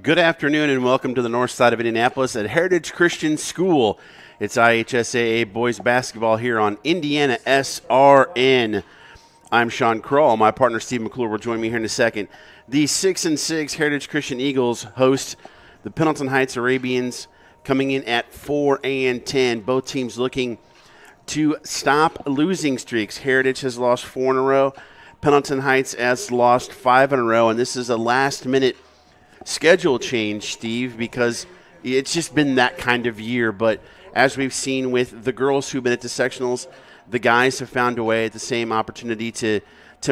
Good afternoon and welcome to the north side of Indianapolis at Heritage Christian School. It's IHSAA boys basketball here on IndianaSRN. I'm Sean Kroll. My partner Steve McClure will join me here in a second. The 6-6 Heritage Christian Eagles host the Pendleton Heights Arabians, coming in at 4-10. Both teams looking to stop losing streaks. Heritage has lost 4 in a row. Pendleton Heights has lost 5 in a row, and this is a last-minute schedule change, Steve, because it's just been that kind of year. But as we've seen with the girls who've been at the sectionals, the guys have found a way at the same opportunity to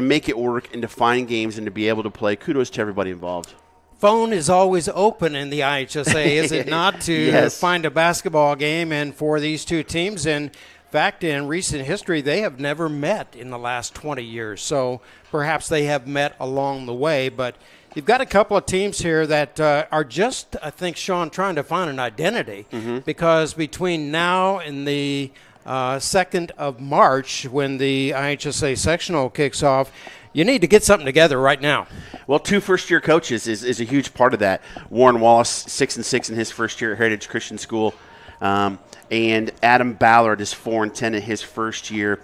make it work and to find games and to be able to play. Kudos to everybody involved. Phone is always open in the IHSA, is it not, to yes. find a basketball game? And for these two teams, in fact, in recent history, they have never met in the last 20 years. So perhaps they have met along the way, but you've got a couple of teams here that are just, I think, Sean, trying to find an identity, because between now and the 2nd of March, when the IHSA sectional kicks off, you need to get something together right now. Well, 2 first-year coaches is a huge part of that. Warren Wallace, 6-6 in his first year at Heritage Christian School, and Adam Ballard is 4-10 in his first year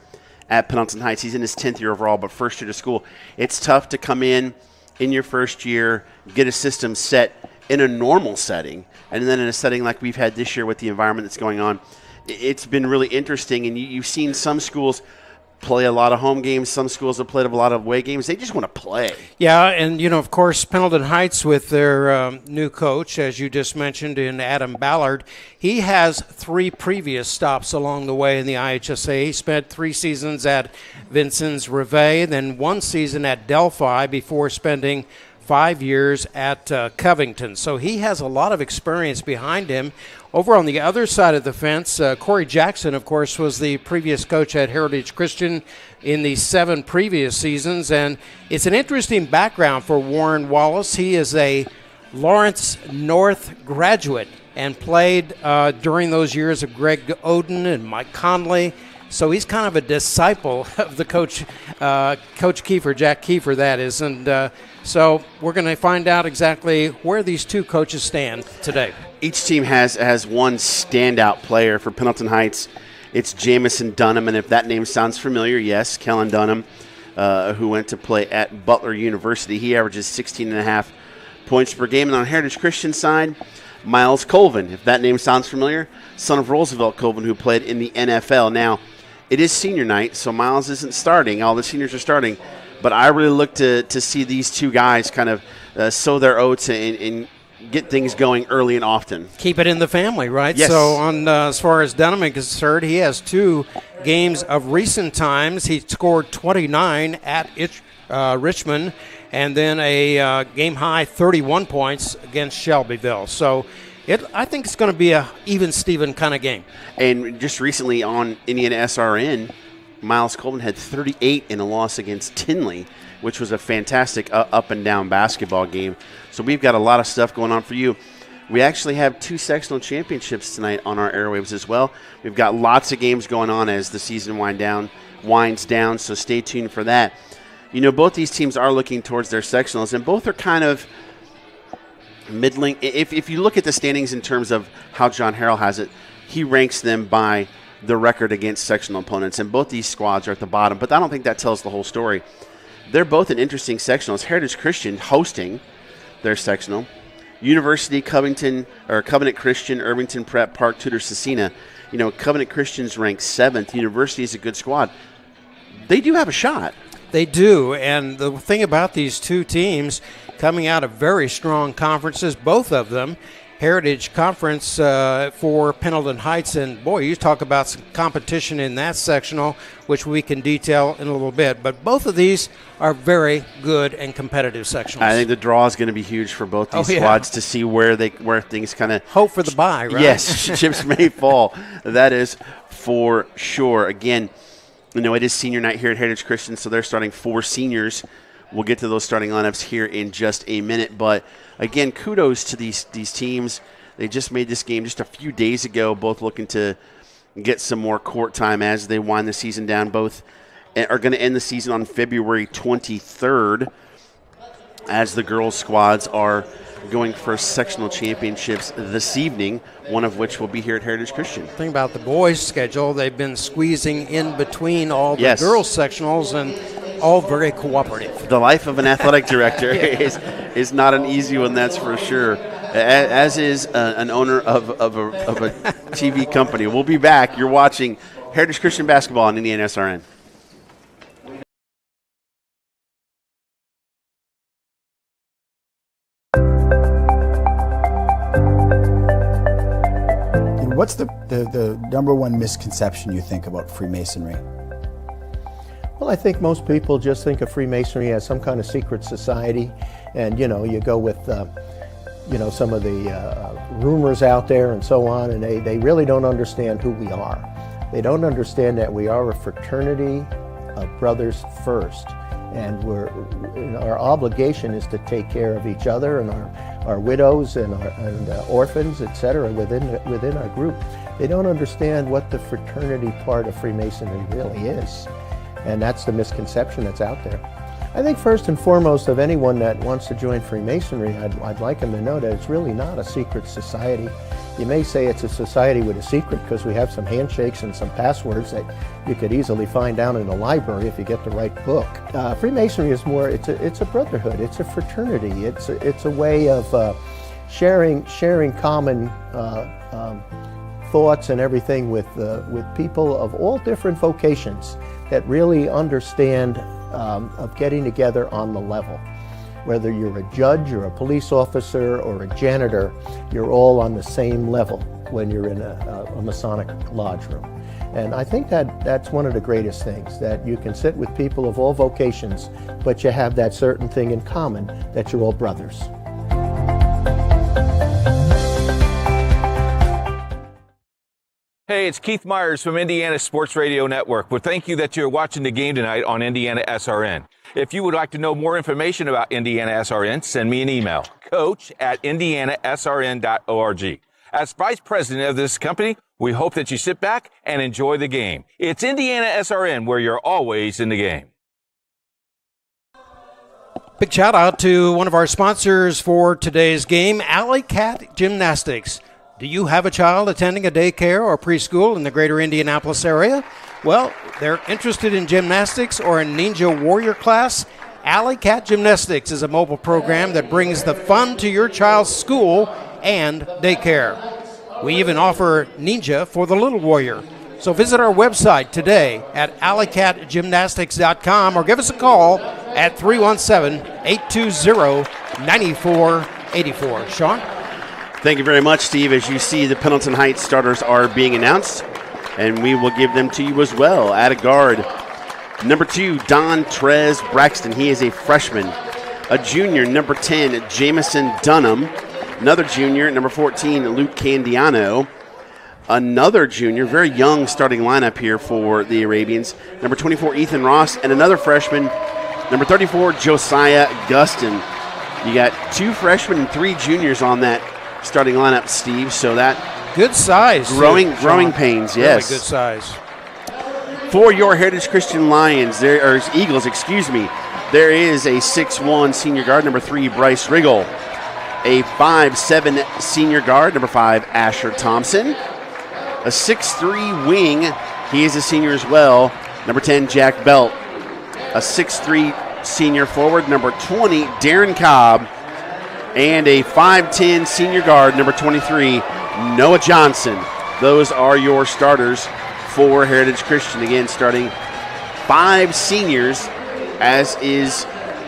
at Pendleton Heights. He's in his 10th year overall, but first year to school. It's tough to come in your first year, get a system set in a normal setting, and then in a setting like we've had this year with the environment that's going on. It's been really interesting, and you've seen some schools play a lot of home games. Some schools have played a lot of away games. They just want to play. Yeah, and, of course, Pendleton Heights with their new coach, as you just mentioned, in Adam Ballard, he has 3 previous stops along the way in the IHSA. He spent 3 seasons at Vincennes Reveille, then 1 season at Delphi before spending 5 years at Covington. So he has a lot of experience behind him. Over on the other side of the fence, Corey Jackson, of course, was the previous coach at Heritage Christian in the 7 previous seasons. And it's an interesting background for Warren Wallace. He is a Lawrence North graduate and played during those years of Greg Oden and Mike Conley. So he's kind of a disciple of the coach, Coach Kiefer, Jack Kiefer, that is. And so we're going to find out exactly where these two coaches stand today. Each team has one standout player. For Pendleton Heights, it's Jamison Dunham, and if that name sounds familiar, yes, Kellen Dunham, who went to play at Butler University. He averages 16.5 points per game. And on Heritage Christian side, Miles Colvin, if that name sounds familiar, son of Roosevelt Colvin, who played in the NFL. Now, it is senior night, so Miles isn't starting. All the seniors are starting. But I really look to see these two guys kind of sow their oats and get things going early and often. Keep it in the family, right? Yes. So as far as Dunham is concerned, he has 2 games of recent times. He scored 29 at Richmond, and then a game-high 31 points against Shelbyville. So I think it's going to be a even-Steven kind of game. And just recently on IndianaSRN, Miles Colvin had 38 in a loss against Tinley, which was a fantastic up-and-down basketball game. So we've got a lot of stuff going on for you. We actually have 2 sectional championships tonight on our airwaves as well. We've got lots of games going on as the season winds down, so stay tuned for that. You know, both these teams are looking towards their sectionals, and both are kind of middling. If you look at the standings in terms of how John Harrell has it, he ranks them by the record against sectional opponents, and both these squads are at the bottom, but I don't think that tells the whole story. They're both in interesting sectionals. Heritage Christian hosting their sectional. University, Covenant Christian, Irvington Prep, Park Tudor, Cecina. You know, Covenant Christian's ranked 7th. University is a good squad. They do have a shot. They do, and the thing about these two teams coming out of very strong conferences, both of them, Heritage Conference for Pendleton Heights, and boy, you talk about some competition in that sectional, which we can detail in a little bit. But both of these are very good and competitive sectionals. I think the draw is going to be huge for both these squads to see where things kind of hope for the bye, right? Yes, chips may fall. That is for sure. Again, you know, it is senior night here at Heritage Christian, so they're starting 4 seniors. We'll get to those starting lineups here in just a minute. But, again, kudos to these teams. They just made this game just a few days ago, both looking to get some more court time as they wind the season down. Both are going to end the season on February 23rd as the girls' squads are going for sectional championships this evening, one of which will be here at Heritage Christian. Think about the boys' schedule. They've been squeezing in between all the girls' sectionals, and all very cooperative. The life of an athletic director is not an easy one, that's for sure. As is an owner of a TV company. We'll be back. You're watching Heritage Christian Basketball on IndianaSRN. What's the number one misconception you think about Freemasonry? Well, I think most people just think of Freemasonry as some kind of secret society, and you go with some of the rumors out there and so on, and they really don't understand who we are. They don't understand that we are a fraternity of brothers first, and our obligation is to take care of each other and our widows and orphans, etc. within our group. They don't understand what the fraternity part of Freemasonry really is. And that's the misconception that's out there. I think first and foremost of anyone that wants to join Freemasonry, I'd like them to know that it's really not a secret society. You may say it's a society with a secret because we have some handshakes and some passwords that you could easily find down in a library if you get the right book. Freemasonry is more, it's a brotherhood, it's a fraternity, it's a way of sharing common thoughts and everything with people of all different vocations that really understand of getting together on the level. Whether you're a judge or a police officer or a janitor, you're all on the same level when you're in a Masonic lodge room. And I think that's one of the greatest things, that you can sit with people of all vocations, but you have that certain thing in common, that you're all brothers. Hey, it's Keith Myers from Indiana Sports Radio Network. Well, thank you that you're watching the game tonight on IndianaSRN. If you would like to know more information about IndianaSRN, send me an email, coach@indianasrn.org. As vice president of this company, we hope that you sit back and enjoy the game. It's IndianaSRN, where you're always in the game. Big shout out to one of our sponsors for today's game, Alley Cat Gymnastics. Do you have a child attending a daycare or preschool in the greater Indianapolis area? Well, they're interested in gymnastics or a Ninja Warrior class. Alley Cat Gymnastics is a mobile program that brings the fun to your child's school and daycare. We even offer Ninja for the little warrior. So visit our website today at alleycatgymnastics.com or give us a call at 317-820-9484. Sean? Thank you very much, Steve. As you see, the Pendleton Heights starters are being announced, and we will give them to you as well. At a guard, number 2, Don Trez Braxton. He is a freshman. A junior, number 10, Jamison Dunham. Another junior, number 14, Luke Candiano. another junior, very young starting lineup here for the Arabians. Number 24, Ethan Ross, and another freshman, number 34, Josiah Gustin. You got 2 freshmen and 3 juniors on that starting lineup, Steve. So that good size. Growing pains, yes. Really good size. For your Heritage Christian Lions, Eagles, excuse me, there is a 6'1" senior guard, number 3, Bryce Riggle. A 5'7" senior guard, number 5, Asher Thompson. A 6'3" wing, he is a senior as well, number 10, Jack Belt. A 6'3" senior forward, number 20, Darren Cobb. And a 5'10" senior guard, number 23, Noah Johnson. Those are your starters for Heritage Christian. Again, starting 5 seniors, as is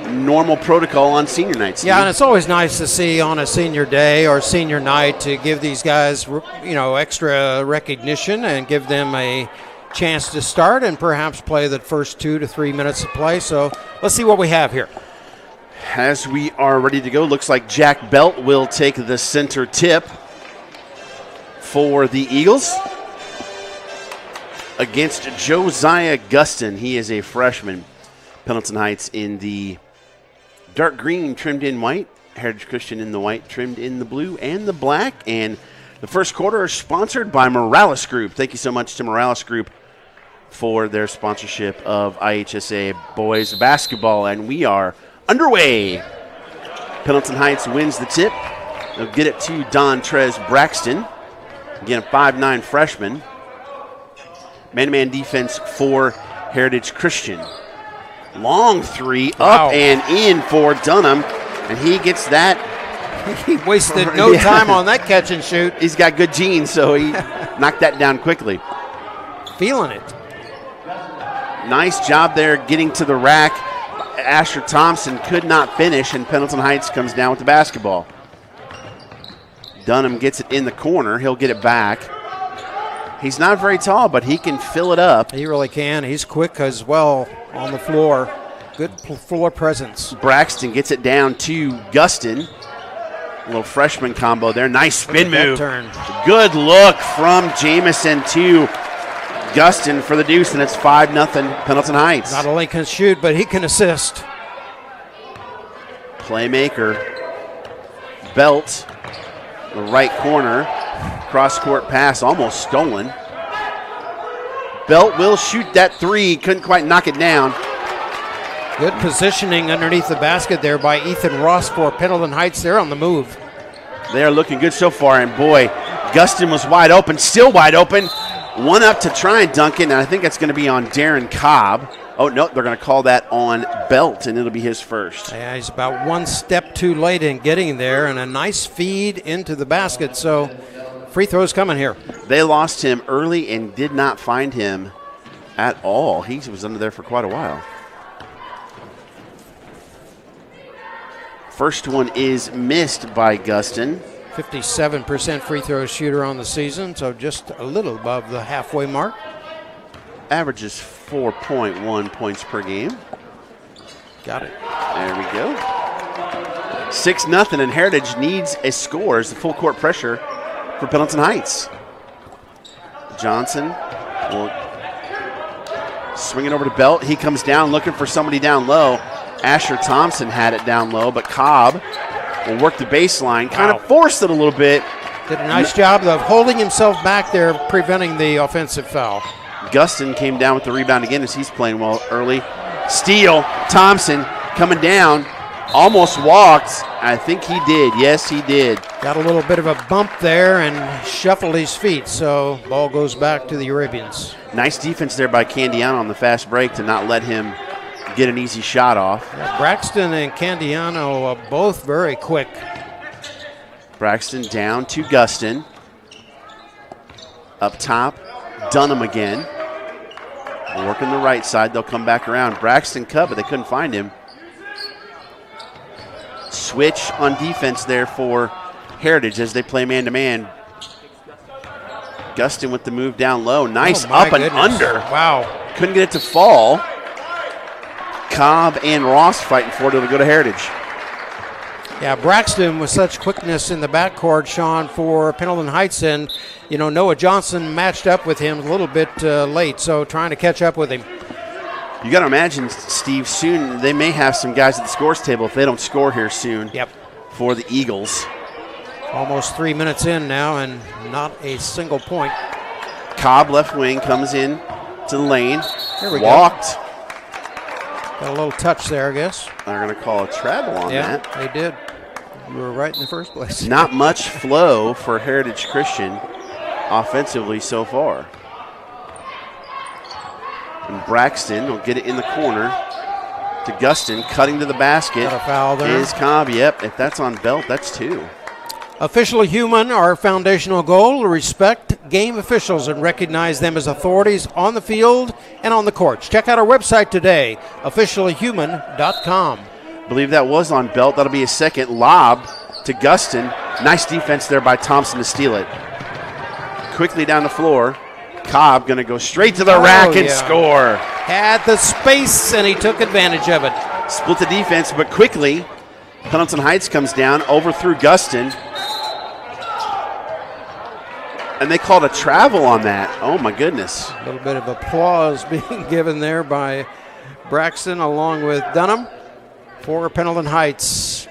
normal protocol on senior nights. Yeah, and it's always nice to see on a senior day or senior night to give these guys, extra recognition and give them a chance to start and perhaps play the first 2 to 3 minutes of play. So let's see what we have here. As we are ready to go, looks like Jack Belt will take the center tip for the Eagles against Josiah Gustin. He is a freshman. Pendleton Heights in the dark green trimmed in white. Heritage Christian in the white trimmed in the blue and the black. And the first quarter is sponsored by Morales Group. Thank you so much to Morales Group for their sponsorship of IHSA boys basketball. And we are underway. Pendleton Heights wins the tip. They'll get it to Dontrez Braxton. Again, a 5'9" freshman. Man-to-man defense for Heritage Christian. Long 3, up and in for Dunham, and he gets that. He wasted no time on that catch and shoot. He's got good genes, so he knocked that down quickly. Feeling it. Nice job there getting to the rack. Asher Thompson could not finish, and Pendleton Heights comes down with the basketball. Dunham gets it in the corner. He'll get it back. He's not very tall, but he can fill it up. He really can. He's quick as well on the floor. Good floor presence. Braxton gets it down to Gustin. A little freshman combo there. Nice spin move. Turn. Good look from Jamison to Gustin for the deuce, and it's 5-0 Pendleton Heights. Not only can shoot, but he can assist. Playmaker. Belt. The right corner. Cross-court pass almost stolen. Belt will shoot that 3. Couldn't quite knock it down. Good positioning underneath the basket there by Ethan Ross for Pendleton Heights. They're on the move. They are looking good so far, and boy, Gustin was wide open, still wide open. One up to try and dunk it, and I think that's going to be on Darren Cobb. Oh, no, they're going to call that on Belt, and it'll be his first. Yeah, he's about one step too late in getting there, and a nice feed into the basket. So free throws coming here. They lost him early and did not find him at all. He was under there for quite a while. First one is missed by Gustin. 57% free throw shooter on the season, so just a little above the halfway mark. Averages 4.1 points per game. Got it. There we go. 6-0, and Heritage needs a score as the full court pressure for Pendleton Heights. Johnson will swing it over to Belt. He comes down looking for somebody down low. Asher Thompson had it down low, but Cobb will work the baseline, kind of forced it a little bit. Did a nice job of holding himself back there, preventing the offensive foul. Gustin came down with the rebound again as he's playing well early. Steal, Thompson coming down, almost walked. I think he did. Yes, he did. Got a little bit of a bump there and shuffled his feet, so ball goes back to the Arabians. Nice defense there by Candiano on the fast break to not let him get an easy shot off. Yeah, Braxton and Candiano are both very quick. Braxton down to Gustin. Up top, Dunham again. Working the right side, they'll come back around. Braxton cut, but they couldn't find him. Switch on defense there for Heritage as they play man-to-man. Gustin with the move down low. Nice up and under. Wow. Couldn't get it to fall. Cobb and Ross fighting for it. It'll go to Heritage. Yeah, Braxton with such quickness in the backcourt, Sean, for Pendleton Heights, and Noah Johnson matched up with him a little bit late, so trying to catch up with him. You got to imagine, Steve, soon they may have some guys at the scores table if they don't score here soon. Yep. For the Eagles. Almost 3 minutes in now and not a single point. Cobb, left wing, comes in to the lane. There we Walked. go. Got a little touch there, I guess. They're going to call a travel on that. Yeah, they did. You were right in the first place. Not much flow for Heritage Christian offensively so far. And Braxton will get it in the corner to Gustin, cutting to the basket. Got a foul there. Is Cobb, yep. If that's on Belt, that's 2. Officially human, our foundational goal, to respect game officials and recognize them as authorities on the field and on the courts. Check out our website today, officiallyhuman.com. Believe that was on Belt. That'll be a second lob to Gustin. Nice defense there by Thompson to steal it. Quickly down the floor. Cobb going to go straight to the rack and score. Had the space, and he took advantage of it. Split the defense, but quickly, Pendleton Heights comes down, overthrew Gustin. And they called a travel on that. Oh, my goodness. A little bit of applause being given there by Braxton along with Dunham for Pendleton Heights.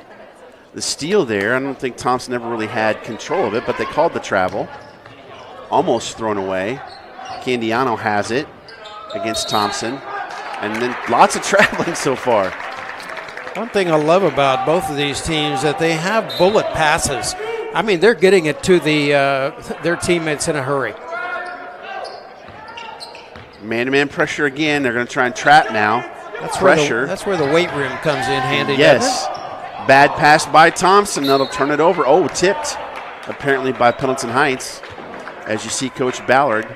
The steal there, I don't think Thompson ever really had control of it, but they called the travel. Almost thrown away. Candiano has it against Thompson. And then lots of traveling so far. One thing I love about both of these teams that they have bullet passes. I mean, they're getting it to their teammates in a hurry. Man-to-man pressure again. They're going to try and trap now. That's pressure. That's where the weight room comes in handy. Yes. Bad pass by Thompson. That'll turn it over. Oh, tipped apparently by Pendleton Heights. As you see Coach Ballard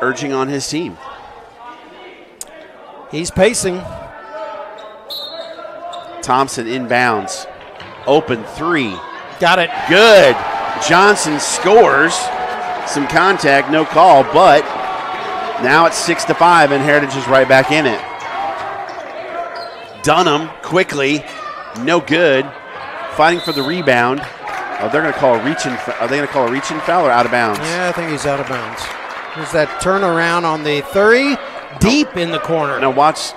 urging on his team. He's pacing. Thompson inbounds. Open 3. Got it. Good. Johnson scores. Some contact, no call, but now it's 6-5, and Heritage is right back in it. Dunham quickly, no good. Fighting for the rebound. Oh, they're going to call a reach-in. Are they going to call a reach-in foul or out of bounds? Yeah, I think he's out of bounds. There's that turnaround on the 3, deep in the corner. Now watch.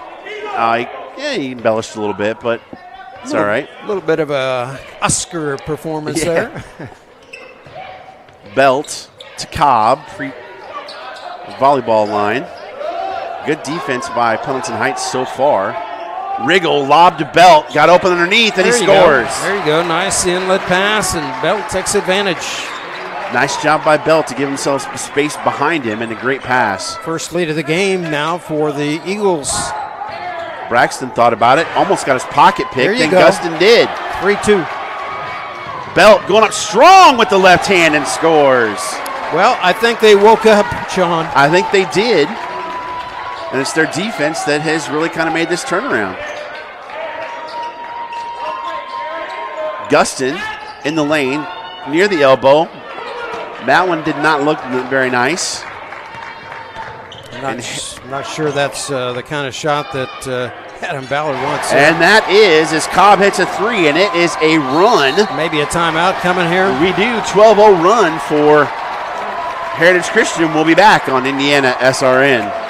He embellished a little bit, but it's all right. A little bit of a Oscar performance there. Belt to Cobb, free volleyball line. Good defense by Pendleton Heights so far. Riggle, lob to Belt, got open underneath, and he scores. There you go, nice inlet pass, and Belt takes advantage. Nice job by Belt to give himself space behind him, and a great pass. First lead of the game now for the Eagles. Braxton thought about it, almost got his pocket picked, and go. Gustin did. 3-2. Belt going up strong with the left hand and scores. Well, I think they woke up, Sean. I think they did. And it's their defense that has really kind of made this turnaround. Gustin in the lane, near the elbow. That one did not look very nice. I'm not sure that's the kind of shot that Adam Ballard wants. And that is, as Cobb hits a 3, and it is a run. Maybe a timeout coming here. We do. 12-0 run for Heritage Christian. We'll be back on IndianaSRN.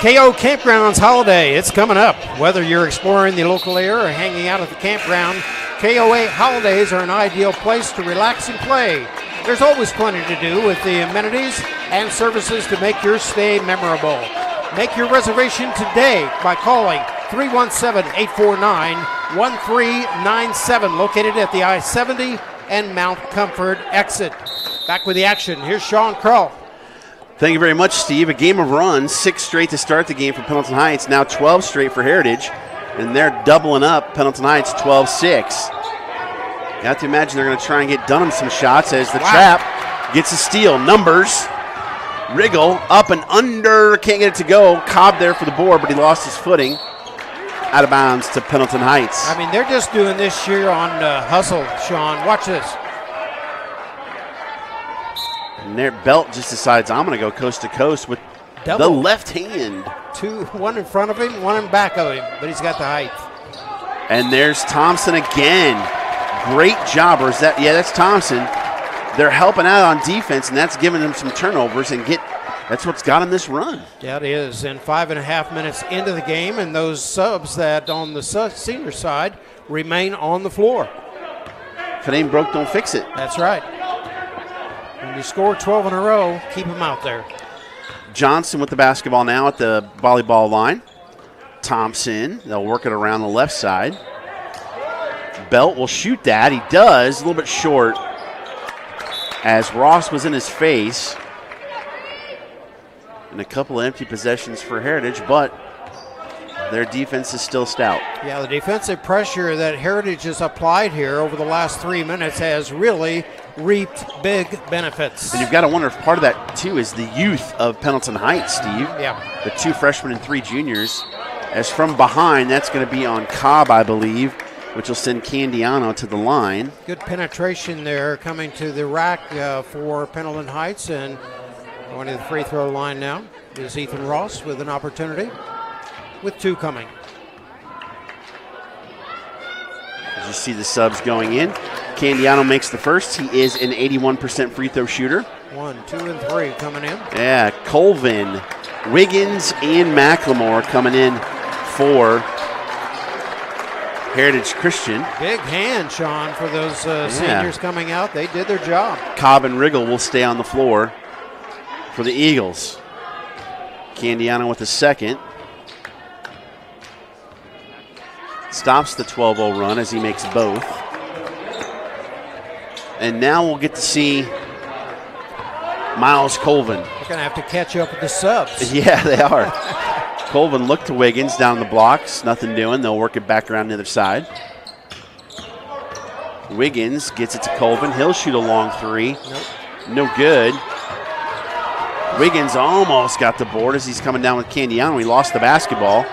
KO Campgrounds holiday, it's coming up. Whether you're exploring the local area or hanging out at the campground, KOA holidays are an ideal place to relax and play. There's always plenty to do with the amenities and services to make your stay memorable. Make your reservation today by calling 317-849-1397, located at the I-70 and Mount Comfort exit. Back with the action. Here's Sean Kroll. Thank you very much, Steve. A game of runs, 6 straight to start the game for Pendleton Heights, now 12 straight for Heritage, and they're doubling up Pendleton Heights 12-6. You have to imagine they're going to try and get Dunham some shots as the trap gets a steal. Numbers, Wriggle, up and under, can't get it to go. Cobb there for the board, but he lost his footing. Out of bounds to Pendleton Heights. I mean, they're just doing this year on hustle, Sean. Watch this. And their Belt just decides, I'm going to go coast to coast with the left hand. One in front of him, one in back of him, but he's got the height. And there's Thompson again. Great job. Or is that, yeah, that's Thompson. They're helping out on defense, and that's giving them some turnovers, and that's what's got them this run. Yeah, it is. And 5.5 minutes into the game, and those subs that on the senior side remain on the floor. If it ain't broke, don't fix it. That's right. When you score 12 in a row, keep them out there. Johnson with the basketball now at the volleyball line. Thompson, they'll work it around the left side. Belt will shoot that. He does, a little bit short as Ross was in his face. And a couple of empty possessions for Heritage, but their defense is still stout. Yeah, the defensive pressure that Heritage has applied here over the last 3 minutes has really reaped big benefits. And you've got to wonder if part of that, too, is the youth of Pendleton Heights, Steve. Yeah. The 2 freshmen and 3 juniors. As from behind, that's going to be on Cobb, I believe, which will send Candiano to the line. Good penetration there coming to the rack for Pendleton Heights, and going to the free throw line now is Ethan Ross with an opportunity, with 2 coming. As you see the subs going in, Candiano makes the first. He is an 81% free throw shooter. 1, 2, and 3 coming in. Yeah, Colvin, Wiggins, and McLemore coming in for Heritage Christian. Big hand, Sean, for those seniors coming out. They did their job. Cobb and Wriggle will stay on the floor for the Eagles. Candiano with the second. Stops the 12-0 run as he makes both. And now we'll get to see Miles Colvin. They're going to have to catch up with the subs. Yeah, they are. Colvin looked to Wiggins down the blocks. Nothing doing. They'll work it back around the other side. Wiggins gets it to Colvin. He'll shoot a long 3. Nope. No good. Wiggins almost got the board as he's coming down with Candiano. He lost the basketball.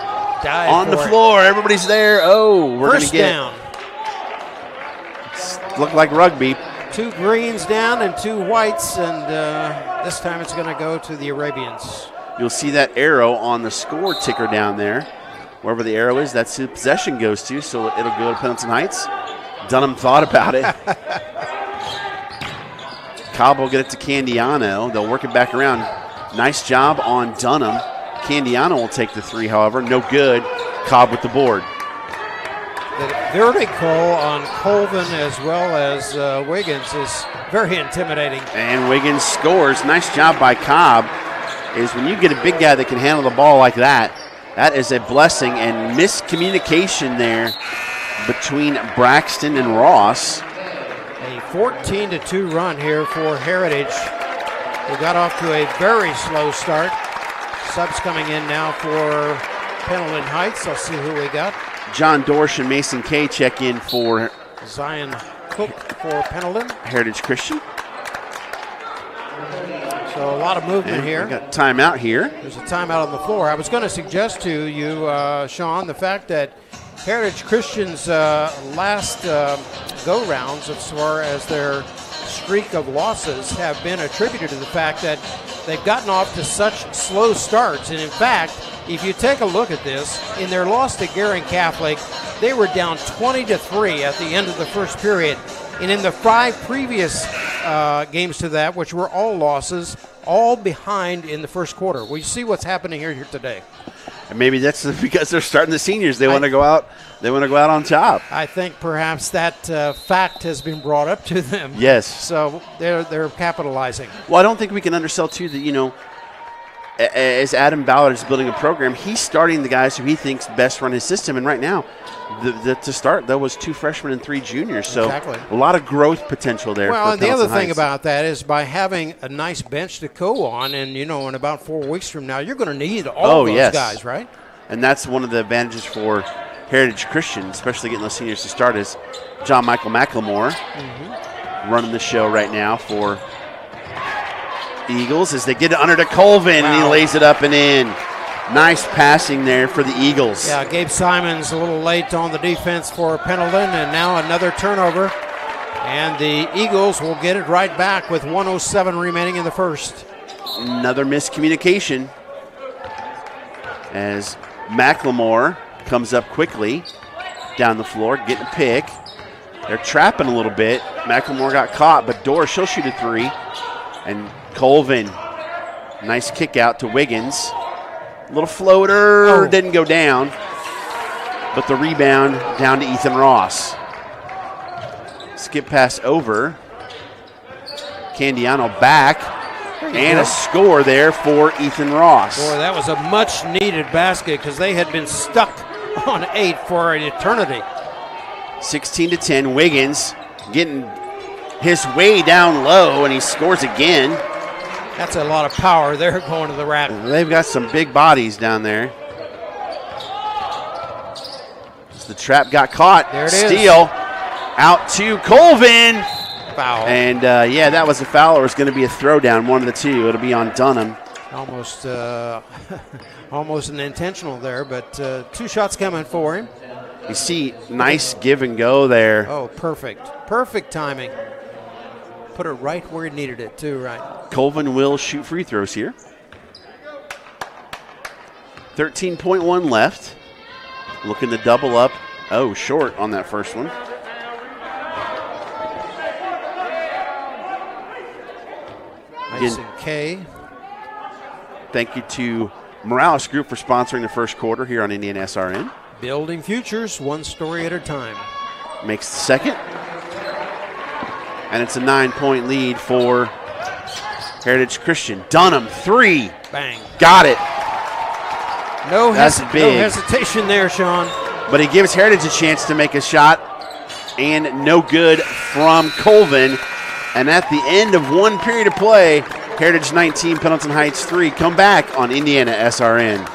On the floor. Everybody's there. Oh, we're going to get down. Look like rugby. 2 greens down and 2 whites, and this time it's going to go to the Arabians. You'll see that arrow on the score ticker down there. Wherever the arrow is, that's who possession goes to, so it'll go to Pendleton Heights. Dunham thought about it. Cobb will get it to Candiano. They'll work it back around. Nice job on Dunham. Candiano will take the 3, however. No good. Cobb with the board. The vertical on Colvin as well as Wiggins is very intimidating. And Wiggins scores. Nice job by Cobb. Is when you get a big guy that can handle the ball like that, that is a blessing. And miscommunication there between Braxton and Ross. A 14-2 run here for Heritage. They got off to a very slow start. Subs coming in now for Pendleton Heights. Let's see who we got. John Dorsch and Mason Kay check in for Zion Cook for Pendleton. Heritage Christian. So a lot of movement here. We got timeout here. There's a timeout on the floor. I was going to suggest to you, Sean, the fact that Heritage Christian's last go-rounds as far as their streak of losses have been attributed to the fact that they've gotten off to such slow starts. And in fact, if you take a look at this, in their loss to Guerin Catholic, they were down 20-3 at the end of the first period. And in the 5 previous games to that, which were all losses, all behind in the first quarter. We see what's happening here today. And maybe that's because they're starting the seniors. They want to go out. They want to go out on top. I think perhaps that fact has been brought up to them. Yes. So they're capitalizing. Well, I don't think we can undersell too that as Adam Ballard is building a program, he's starting the guys who he thinks best run his system. And right now, to start, there was 2 freshmen and 3 juniors. So exactly. A lot of growth potential there. Well, for and the other thing Heights. about that is by having a nice bench to go on, and in about 4 weeks from now, you're going to need all those guys, right? And that's one of the advantages for Heritage Christian, especially getting those seniors to start, is John Michael McLemore running the show right now for Eagles as they get it under to Colvin, and he lays it up and in. Nice passing there for the Eagles. Yeah, Gabe Simons a little late on the defense for Pendleton, and now another turnover. And the Eagles will get it right back with 1:07 remaining in the first. Another miscommunication as McLemore comes up quickly down the floor, getting a pick. They're trapping a little bit. McLemore got caught, but Dorr, she'll shoot a 3. And Colvin, nice kick out to Wiggins. Little floater, didn't go down. But the rebound down to Ethan Ross. Skip pass over. Candiano back. And a score there for Ethan Ross. Boy, that was a much-needed basket because they had been stuck on 8 for an eternity. 16-10, Wiggins getting his way down low, and he scores again. That's a lot of power there going to the rack. They've got some big bodies down there. The trap got caught. There it Steal out to Colvin. Foul. And, that was a foul, or it's going to be a throwdown, one of the two. It'll be on Dunham. Almost almost an intentional there, but 2 shots coming for him. You see, nice give and go there. Oh, perfect. Perfect timing. Put it right where he needed it, too, right? Colvin will shoot free throws here. 13.1 left. Looking to double up. Oh, short on that first one. Nice and K. Thank you to Morales Group for sponsoring the first quarter here on IndianaSRN. Building futures, one story at a time. Makes the second. And it's a 9-point lead for Heritage Christian. Dunham, 3. Bang. Got it. No That's big. No hesitation there, Sean. But he gives Heritage a chance to make a shot. And no good from Colvin. And at the end of one period of play, Heritage 19, Pendleton Heights 3. Come back on IndianaSRN.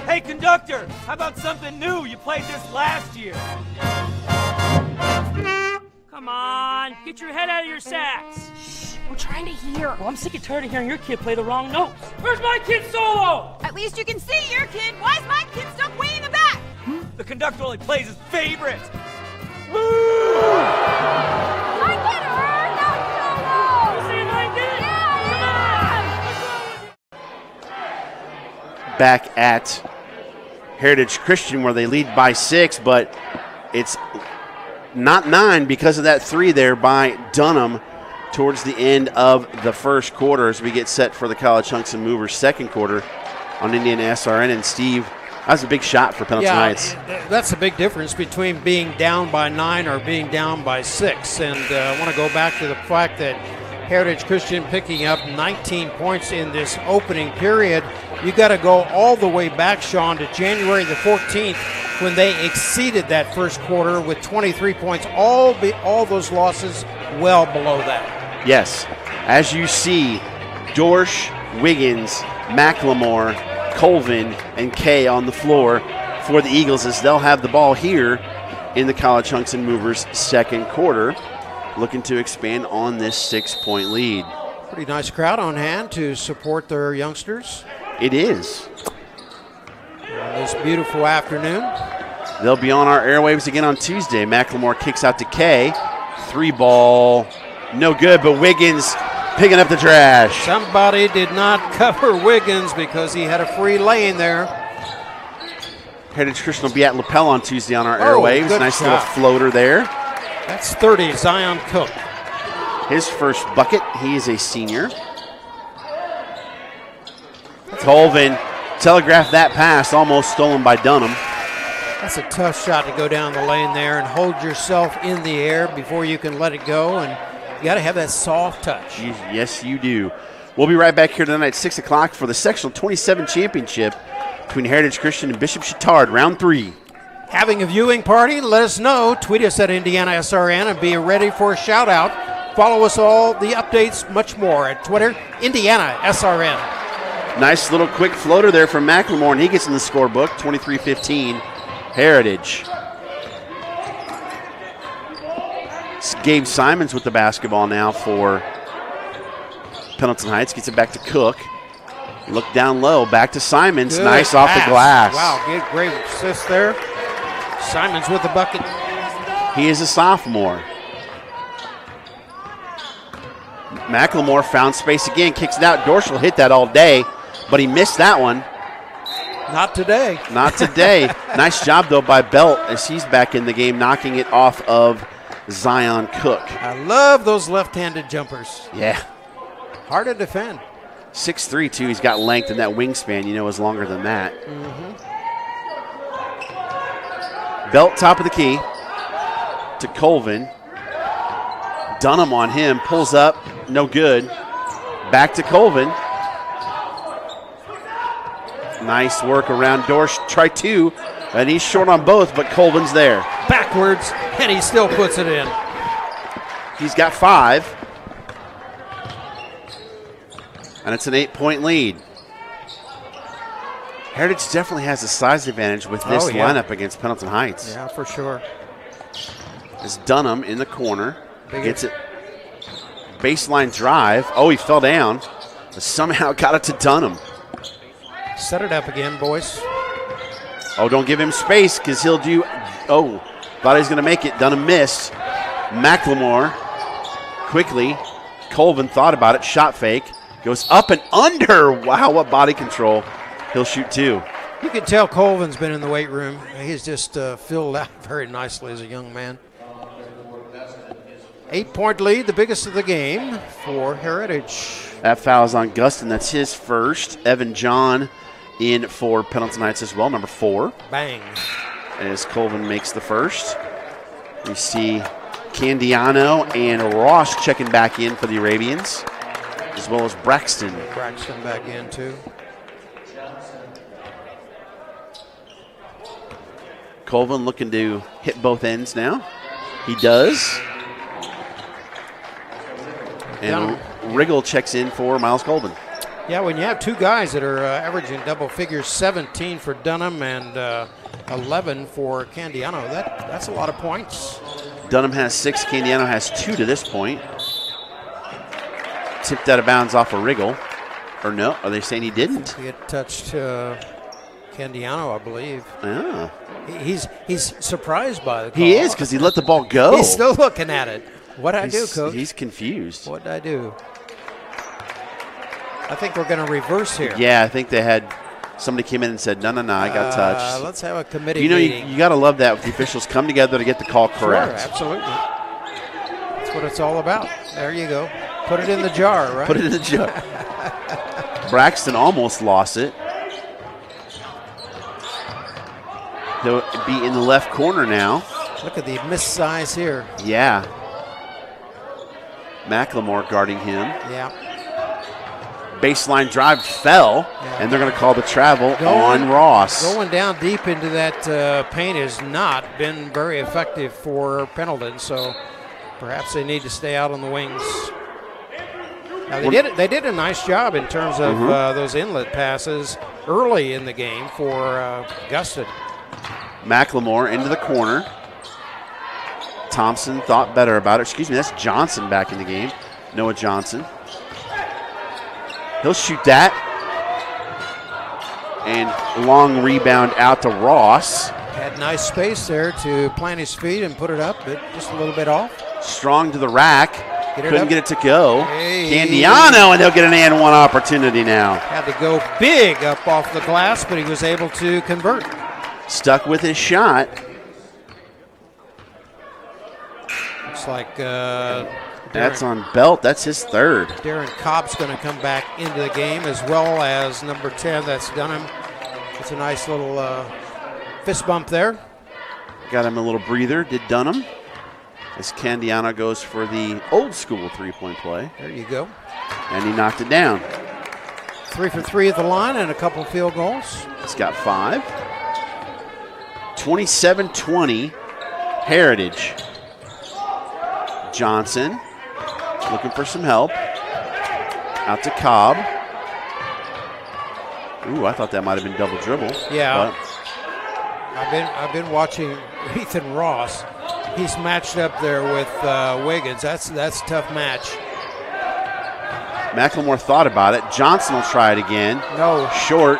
Hey, conductor, how about something new? You played this last year. Come on, get your head out of your sacks. Shh, we're trying to hear. Well, I'm sick and tired of hearing your kid play the wrong notes. Where's my kid solo? At least you can see your kid. Why is my kid stuck way in the back? The conductor only plays his favorites. My kid heard that solo. You see my kid? Yeah. Back at Heritage Christian where they lead by 6, but it's not 9 because of that 3 there by Dunham towards the end of the first quarter as we get set for the College Hunks and Movers second quarter on IndianaSRN. And Steve, that was a big shot for Pendleton Heights. That's a big difference between being down by 9 or being down by 6. And I want to go back to the fact that Heritage Christian picking up 19 points in this opening period. You got to go all the way back, Sean, to January the 14th when they exceeded that first quarter with 23 points. All those losses well below that. Yes, as you see, Dorsch, Wiggins, McLemore, Colvin, and Kay on the floor for the Eagles as they'll have the ball here in the College Hunks and Movers second quarter, looking to expand on this 6-point lead. Pretty nice crowd on hand to support their youngsters. It is. On this beautiful afternoon. They'll be on our airwaves again on Tuesday. McLemore kicks out to Kay. 3 ball, no good, but Wiggins picking up the trash. Somebody did not cover Wiggins because he had a free lane there. Heritage Christian will be at Lapel on Tuesday on our airwaves. Good Nice shot. little floater there. That's 30, Zion Cook. his first bucket. He is a senior. Colvin telegraphed that pass, almost stolen by Dunham. That's a tough shot to go down the lane there and hold yourself in the air before you can let it go, and you got to have that soft touch. Yes, you do. We'll be right back here tonight at 6 o'clock for the Sectional 27 Championship between Heritage Christian and Bishop Chatard, round 3. Having a viewing party? Let us know. Tweet us at IndianaSRN and be ready for a shout-out. Follow us all, the updates, much more at Twitter, IndianaSRN. Nice little quick floater there from McLemore, and he gets in the scorebook, 23-15, Heritage. It's Gabe Simons with the basketball now for Pendleton Heights. Gets it back to Cook. Look down low, back to Simons. Good nice pass. Off the glass. Wow, great assist there. Simons with the bucket. He is a sophomore. McLemore found space again, kicks it out. Dorsch will hit that all day, but he missed that one. Not today. Not today. Nice job, though, by Belt as he's back in the game, knocking it off of Zion Cook. I love those left-handed jumpers. Yeah. Hard to defend. 6'3", too. He's got length, and that wingspan, is longer than that. Belt top of the key to Colvin. Dunham on him, pulls up, no good. Back to Colvin. Nice work around Dorsch. Try two, and he's short on both, but Colvin's there. Backwards, and he still puts it in. He's got 5. And it's an 8-point lead. Heritage definitely has a size advantage with this lineup against Pendleton Heights. Yeah, for sure. It's Dunham in the corner. Gets it. Baseline drive. Oh, he fell down. But somehow got it to Dunham. Set it up again, boys. Oh, don't give him space because he'll do. Oh, thought he was going to make it. Dunham missed. McLemore quickly. Colvin thought about it. Shot fake. Goes up and under. Wow, what body control. He'll shoot 2. You can tell Colvin's been in the weight room. He's just filled out very nicely as a young man. 8-point lead, the biggest of the game for Heritage. That foul is on Gustin. That's his first. Evan John in for Pendleton Heights as well, number 4. Bang. As Colvin makes the first. We see Candiano and Ross checking back in for the Arabians, as well as Braxton. Braxton back in too. Colvin looking to hit both ends now. He does. And Riggle checks in for Miles Colvin. Yeah, when you have two guys that are averaging double figures, 17 for Dunham and 11 for Candiano, that's a lot of points. Dunham has 6, Candiano has 2 to this point. Tipped out of bounds off of Riggle. Or no, are they saying he didn't? He had touched Candiano, I believe. Yeah. He's surprised by the call. He is, because he let the ball go. He's still looking at it. What'd I do, Coach? He's confused. What'd I do? I think we're going to reverse here. Yeah, I think they had somebody came in and said, no, I got touched. Let's have a committee meeting. You got to love that with the officials come together to get the call correct. Sure, absolutely. That's what it's all about. There you go. Put it in the jar, right? Put it in the jar. Braxton almost lost it. He'll be in the left corner now. Look at the missed size here. Yeah. McLemore guarding him. Yeah. Baseline drive fell, and they're going to call the travel on Ross. Going down deep into that paint has not been very effective for Pendleton, so perhaps they need to stay out on the wings. Now they did a nice job in terms of those inlet passes early in the game for Gustin. McLemore into the corner. Thompson thought better about it. Excuse me, that's Johnson back in the game. Noah Johnson. He'll shoot that. And long rebound out to Ross. Had nice space there to plant his feet and put it up, but just a little bit off. Strong to the rack. Couldn't get it to go. Hey. Candiano, and he'll get an and one opportunity now. Had to go big up off the glass, but he was able to convert. Stuck with his shot. Looks like That's on Belt. That's his third. Darren Cobb's going to come back into the game, as well as number 10. That's Dunham. It's a nice little fist bump there. Got him a little breather, did Dunham. As Candiano goes for the old school three-point play. There you go. And he knocked it down. 3 for 3 at the line and a couple field goals. He's got 5. 27-20, Heritage. Johnson looking for some help. Out to Cobb. Ooh, I thought that might have been double dribble. Yeah. I've been watching Ethan Ross. He's matched up there with Wiggins. That's a tough match. McLemore thought about it. Johnson will try it again. No. Short.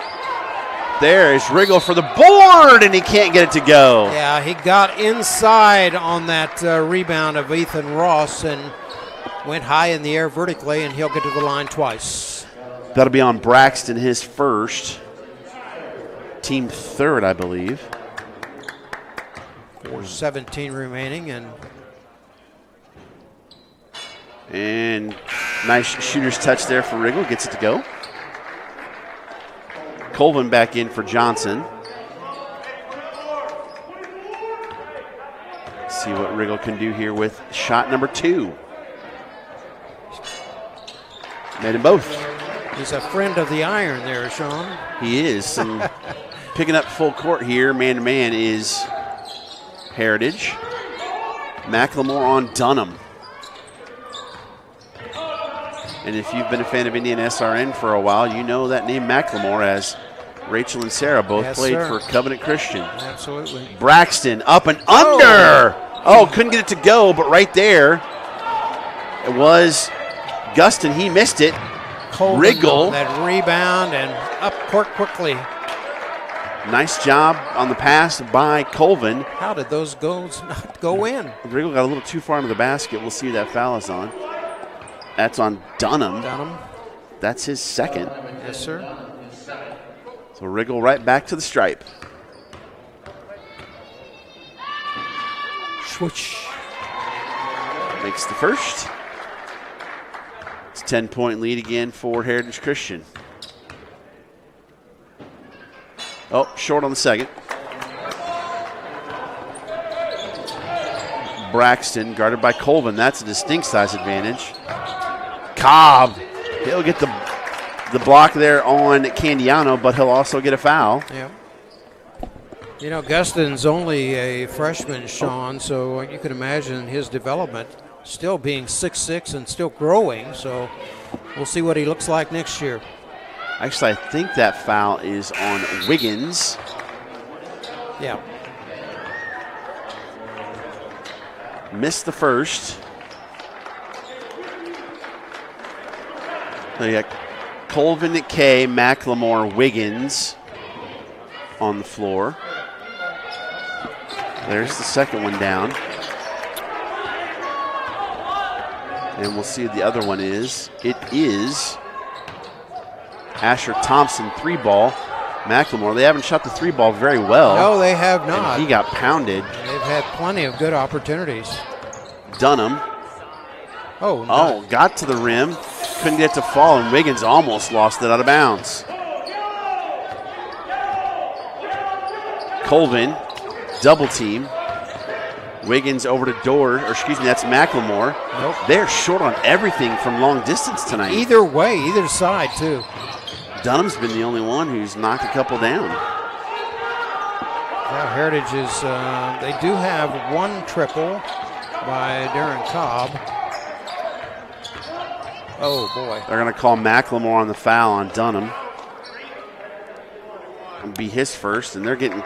There's Riggle for the board, and he can't get it to go. Yeah, he got inside on that rebound of Ethan Ross and went high in the air vertically, and he'll get to the line twice. That'll be on Braxton, his first. Team third, I believe. 4:17 remaining, and nice shooter's touch there for Riggle. Gets it to go. Colvin back in for Johnson. See what Riggle can do here with shot number 2. Made them both. He's a friend of the iron there, Sean. He is. Picking up full court here, man-to-man, is Heritage. McLemore on Dunham. And if you've been a fan of IndianaSRN for a while, you know that name McLemore, as Rachel and Sarah both played for Covenant Christian. Absolutely. Braxton up and under. Oh, couldn't get it to go, but right there it was Gustin. He missed it. Riggle. That rebound and up court quickly. Nice job on the pass by Colvin. How did those goals not go in? Riggle got a little too far into the basket. We'll see who that foul is on. That's on Dunham. That's his second. Yes, sir. So Riggle right back to the stripe. Switch. Makes the first. It's a 10-point lead again for Heritage Christian. Oh, short on the second. Braxton guarded by Colvin. That's a distinct size advantage. Cobb, he'll get the block there on Candiano, but he'll also get a foul. Yeah. You know, Gustin's only a freshman, Sean, so you can imagine his development still being 6'6" and still growing, so we'll see what he looks like next year. Actually, I think that foul is on Wiggins. Yeah. Missed the first. So you got Colvin at K, McLemore, Wiggins on the floor. There's the second one down. And we'll see what the other one is. It is Asher Thompson, 3-ball. McLemore, they haven't shot the 3-ball very well. No, they have not. And he got pounded. They've had plenty of good opportunities. Dunham. Oh, got to the rim. Couldn't get to fall, and Wiggins almost lost it out of bounds. Colvin, double team. Wiggins over to that's McLemore. Nope. They're short on everything from long distance tonight. Either way, either side, too. Dunham's been the only one who's knocked a couple down. Now Heritage is, they do have one triple by Darren Cobb. Oh, boy. They're going to call McLemore on the foul on Dunham. It'll be his first, and they're getting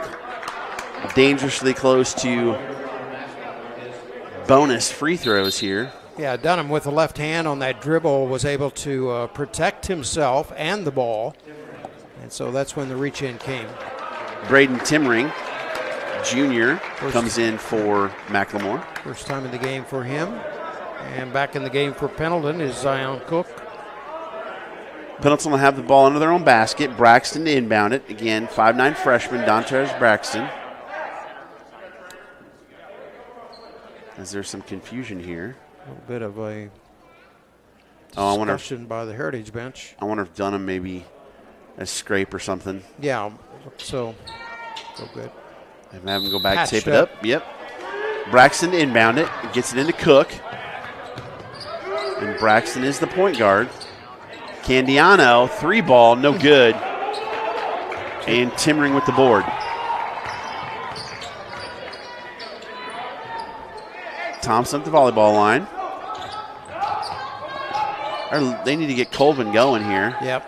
dangerously close to bonus free throws here. Yeah, Dunham with the left hand on that dribble was able to protect himself and the ball. And so that's when the reach-in came. Braden Timmering, Jr., comes in for McLemore. First time in the game for him. And back in the game for Pendleton is Zion Cook. Pendleton will have the ball under their own basket. Braxton to inbound it. Again, 5'9" freshman, Dontrez Braxton. Is there some confusion here? little bit of a I wonder discussion by the Heritage bench. I wonder if Dunham maybe a scrape or something. Yeah, so good. And have him go back, Patched tape it up. Yep. Braxton inbound it, gets it into Cook. And Braxton is the point guard. Candiano, 3-ball, no good. And Timmering with the board. Thompson at the volleyball line. They need to get Colvin going here. Yep.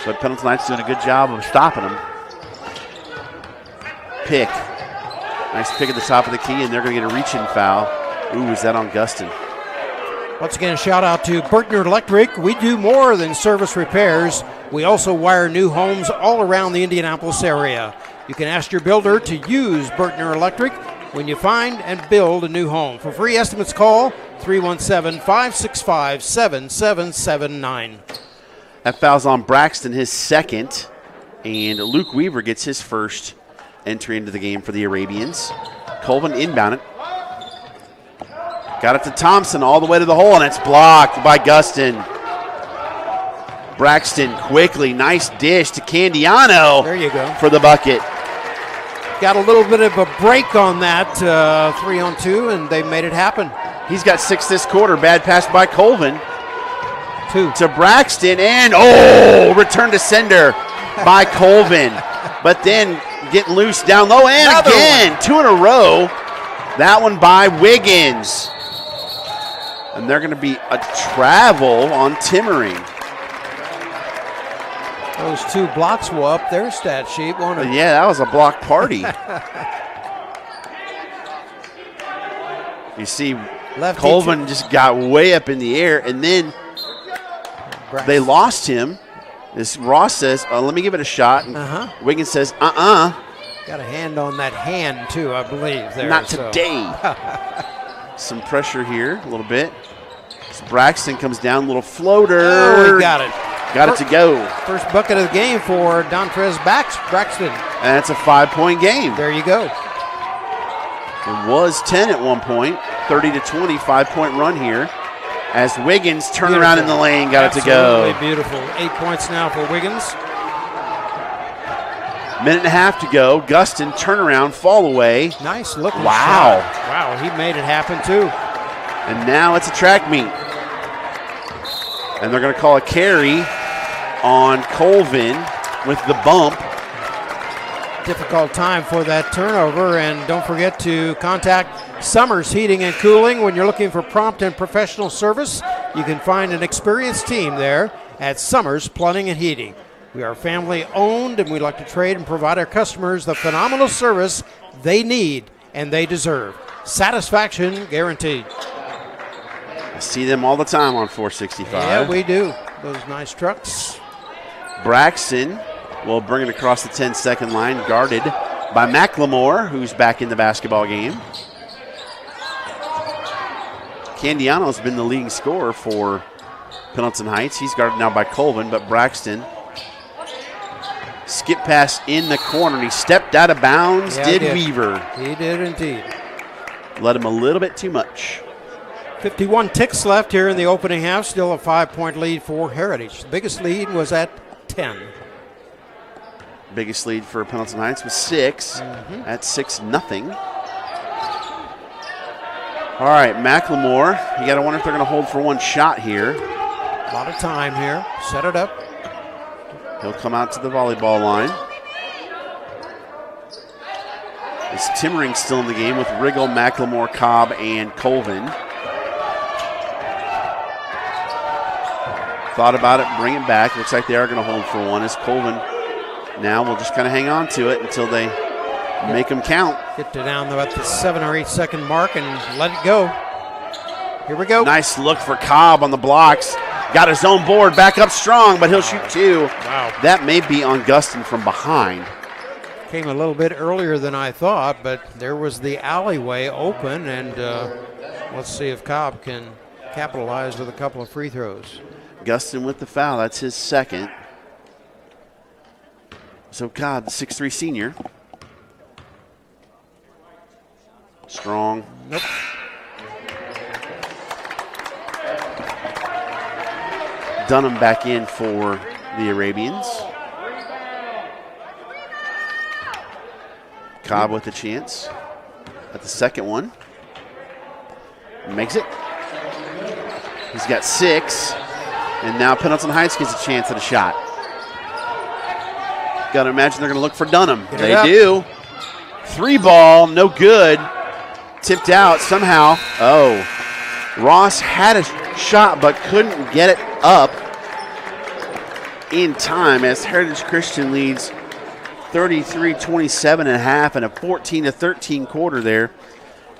But Pendleton Knight's doing a good job of stopping him. Pick. Nice pick at the top of the key, and they're going to get a reach-in foul. Ooh, is that on Gustin? Once again, a shout out to Bertner Electric. We do more than service repairs. We also wire new homes all around the Indianapolis area. You can ask your builder to use Bertner Electric when you find and build a new home. For free estimates, call 317-565-7779. That foul's on Braxton, his second, and Luke Weaver gets his first entry into the game for the Arabians. Colvin inbound it. Got it to Thompson all the way to the hole, and it's blocked by Gustin. Braxton quickly, nice dish to Candiano. There you go. For the bucket. Got a little bit of a break on that 3-on-2, and they made it happen. He's got 6 this quarter. Bad pass by Colvin. 2 to Braxton, and return to sender by Colvin. But then getting loose down low, and another again, one. 2 in a row. That one by Wiggins. And they're going to be a travel on Timmering. Those 2 blocks will up their stat sheet, won't it? Yeah, that was a block party. You see, Lefty Colvin just got way up in the air, and then they lost him. This Ross says, let me give it a shot. And Wiggins says, Got a hand on that hand, too, I believe. There, not today. Some pressure here, a little bit. So Braxton comes down, little floater. Oh, he got it. Got it to go. First bucket of the game for Dontrez Braxton. And it's a 5-point game. There you go. It was 10 at one point. 30-20, 5-point run here. As Wiggins turned around in the lane, got it to go. Absolutely beautiful. 8 points now for Wiggins. Minute and a half to go. Gustin, turnaround, fall away. Nice looking shot. Wow, he made it happen too. And now it's a track meet. And they're going to call a carry on Colvin with the bump. Difficult time for that turnover, and don't forget to contact Summers Heating and Cooling when you're looking for prompt and professional service. You can find an experienced team there at Summers Plumbing and Heating. We are family owned, and we like to trade and provide our customers the phenomenal service they need and they deserve. Satisfaction guaranteed. I see them all the time on 465. Yeah, we do. Those nice trucks. Braxton will bring it across the 10-second line, guarded by McLemore, who's back in the basketball game. Candiano's been the leading scorer for Pendleton Heights. He's guarded now by Colvin, but Braxton skip pass in the corner. He stepped out of bounds, did Weaver. He did indeed. Let him a little bit too much. 51 ticks left here in the opening half. Still a 5-point lead for Heritage. The biggest lead was at 10. Biggest lead for Pendleton Heights was 6 at 6-0. All right, McLemore. You got to wonder if they're going to hold for one shot here. A lot of time here. Set it up. He'll come out to the volleyball line. Is Timmering still in the game with Riggle, McLemore, Cobb, and Colvin? Thought about it, bring it back. Looks like they are going to hold for one as Colvin now will just kind of hang on to it until they make them count. Get to down about the 7 or 8 second mark and let it go. Here we go. Nice look for Cobb on the blocks. Got his own board, back up strong, but he'll shoot 2. Wow. That may be on Gustin from behind. Came a little bit earlier than I thought, but there was the alleyway open, and let's see if Cobb can capitalize with a couple of free throws. Gustin with the foul. That's his second. So Cobb, the 6'3 senior. Strong. Nope. Dunham back in for the Arabians. Cobb with a chance at the second one. Makes it. He's got 6. And now Pendleton Heights gets a chance at a shot. Got to imagine they're going to look for Dunham. They do. 3 ball, no good. Tipped out somehow. Oh, Ross had a shot but couldn't get it up in time as Heritage Christian leads 33-27 and a half, and a 14-13 quarter there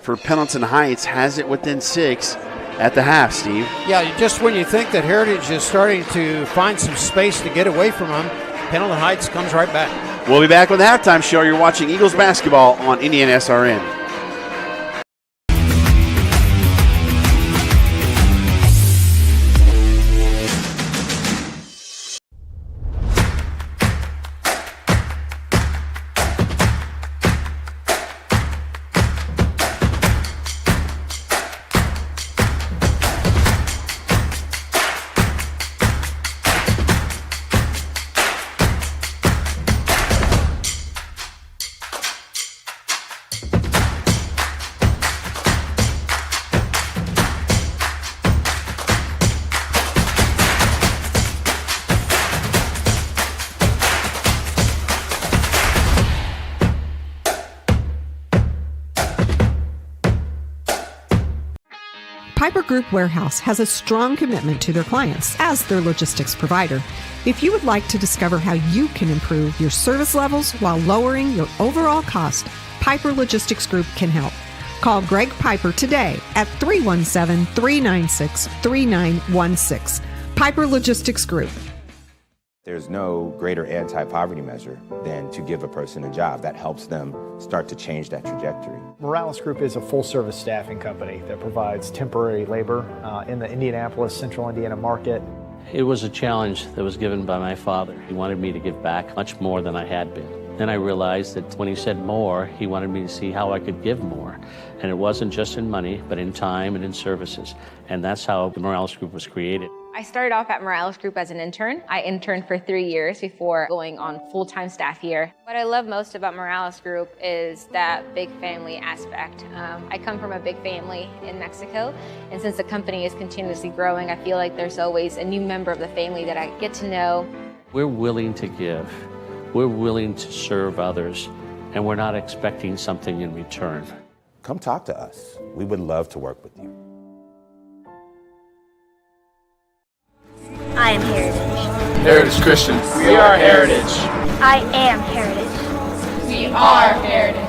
for Pendleton Heights. Has it within 6 at the half, Steve. Yeah, just when you think that Heritage is starting to find some space to get away from them, Pendleton Heights comes right back. We'll be back with the halftime show. You're watching Eagles basketball on IndianaSRN. Piper Group Warehouse has a strong commitment to their clients as their logistics provider. If you would like to discover how you can improve your service levels while lowering your overall cost, Piper Logistics Group can help. Call Greg Piper today at 317-396-3916. Piper Logistics Group. There's no greater anti-poverty measure than to give a person a job. That helps them start to change that trajectory. Morales Group is a full-service staffing company that provides temporary labor in the Indianapolis, Central Indiana market. It was a challenge that was given by my father. He wanted me to give back much more than I had been. Then I realized that when he said more, he wanted me to see how I could give more. And it wasn't just in money, but in time and in services. And that's how the Morales Group was created. I started off at Morales Group as an intern. I interned for 3 years before going on full-time staff here. What I love most about Morales Group is that big family aspect. I come from a big family in Mexico, and since the company is continuously growing, I feel like there's always a new member of the family that I get to know. We're willing to give. We're willing to serve others, and we're not expecting something in return. Come talk to us. We would love to work with you. I am Heritage. Heritage Christian. We are Heritage. I am Heritage. We are Heritage.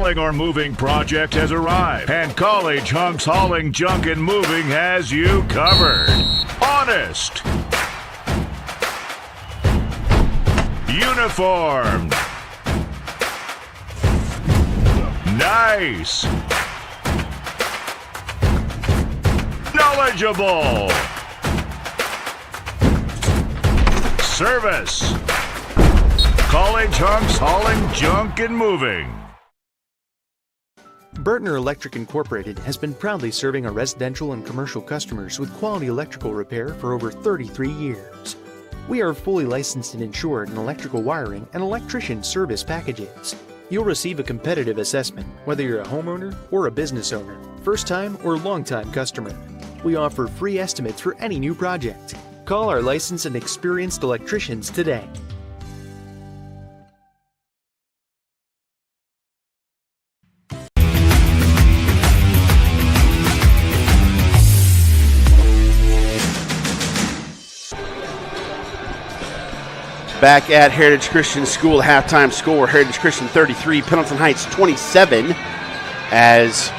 hauling or moving project has arrived, and College Hunks Hauling, Junk, and Moving has you covered. Honest. Uniformed. Nice. Knowledgeable. Service. College Hunks Hauling, Junk, and Moving. Burtner Electric Incorporated has been proudly serving our residential and commercial customers with quality electrical repair for over 33 years. We are fully licensed and insured in electrical wiring and electrician service packages. You'll receive a competitive assessment, whether you're a homeowner or a business owner, first-time or long-time customer. We offer free estimates for any new project. Call our licensed and experienced electricians today. Back at Heritage Christian School, halftime score, Heritage Christian 33, Pendleton Heights 27. As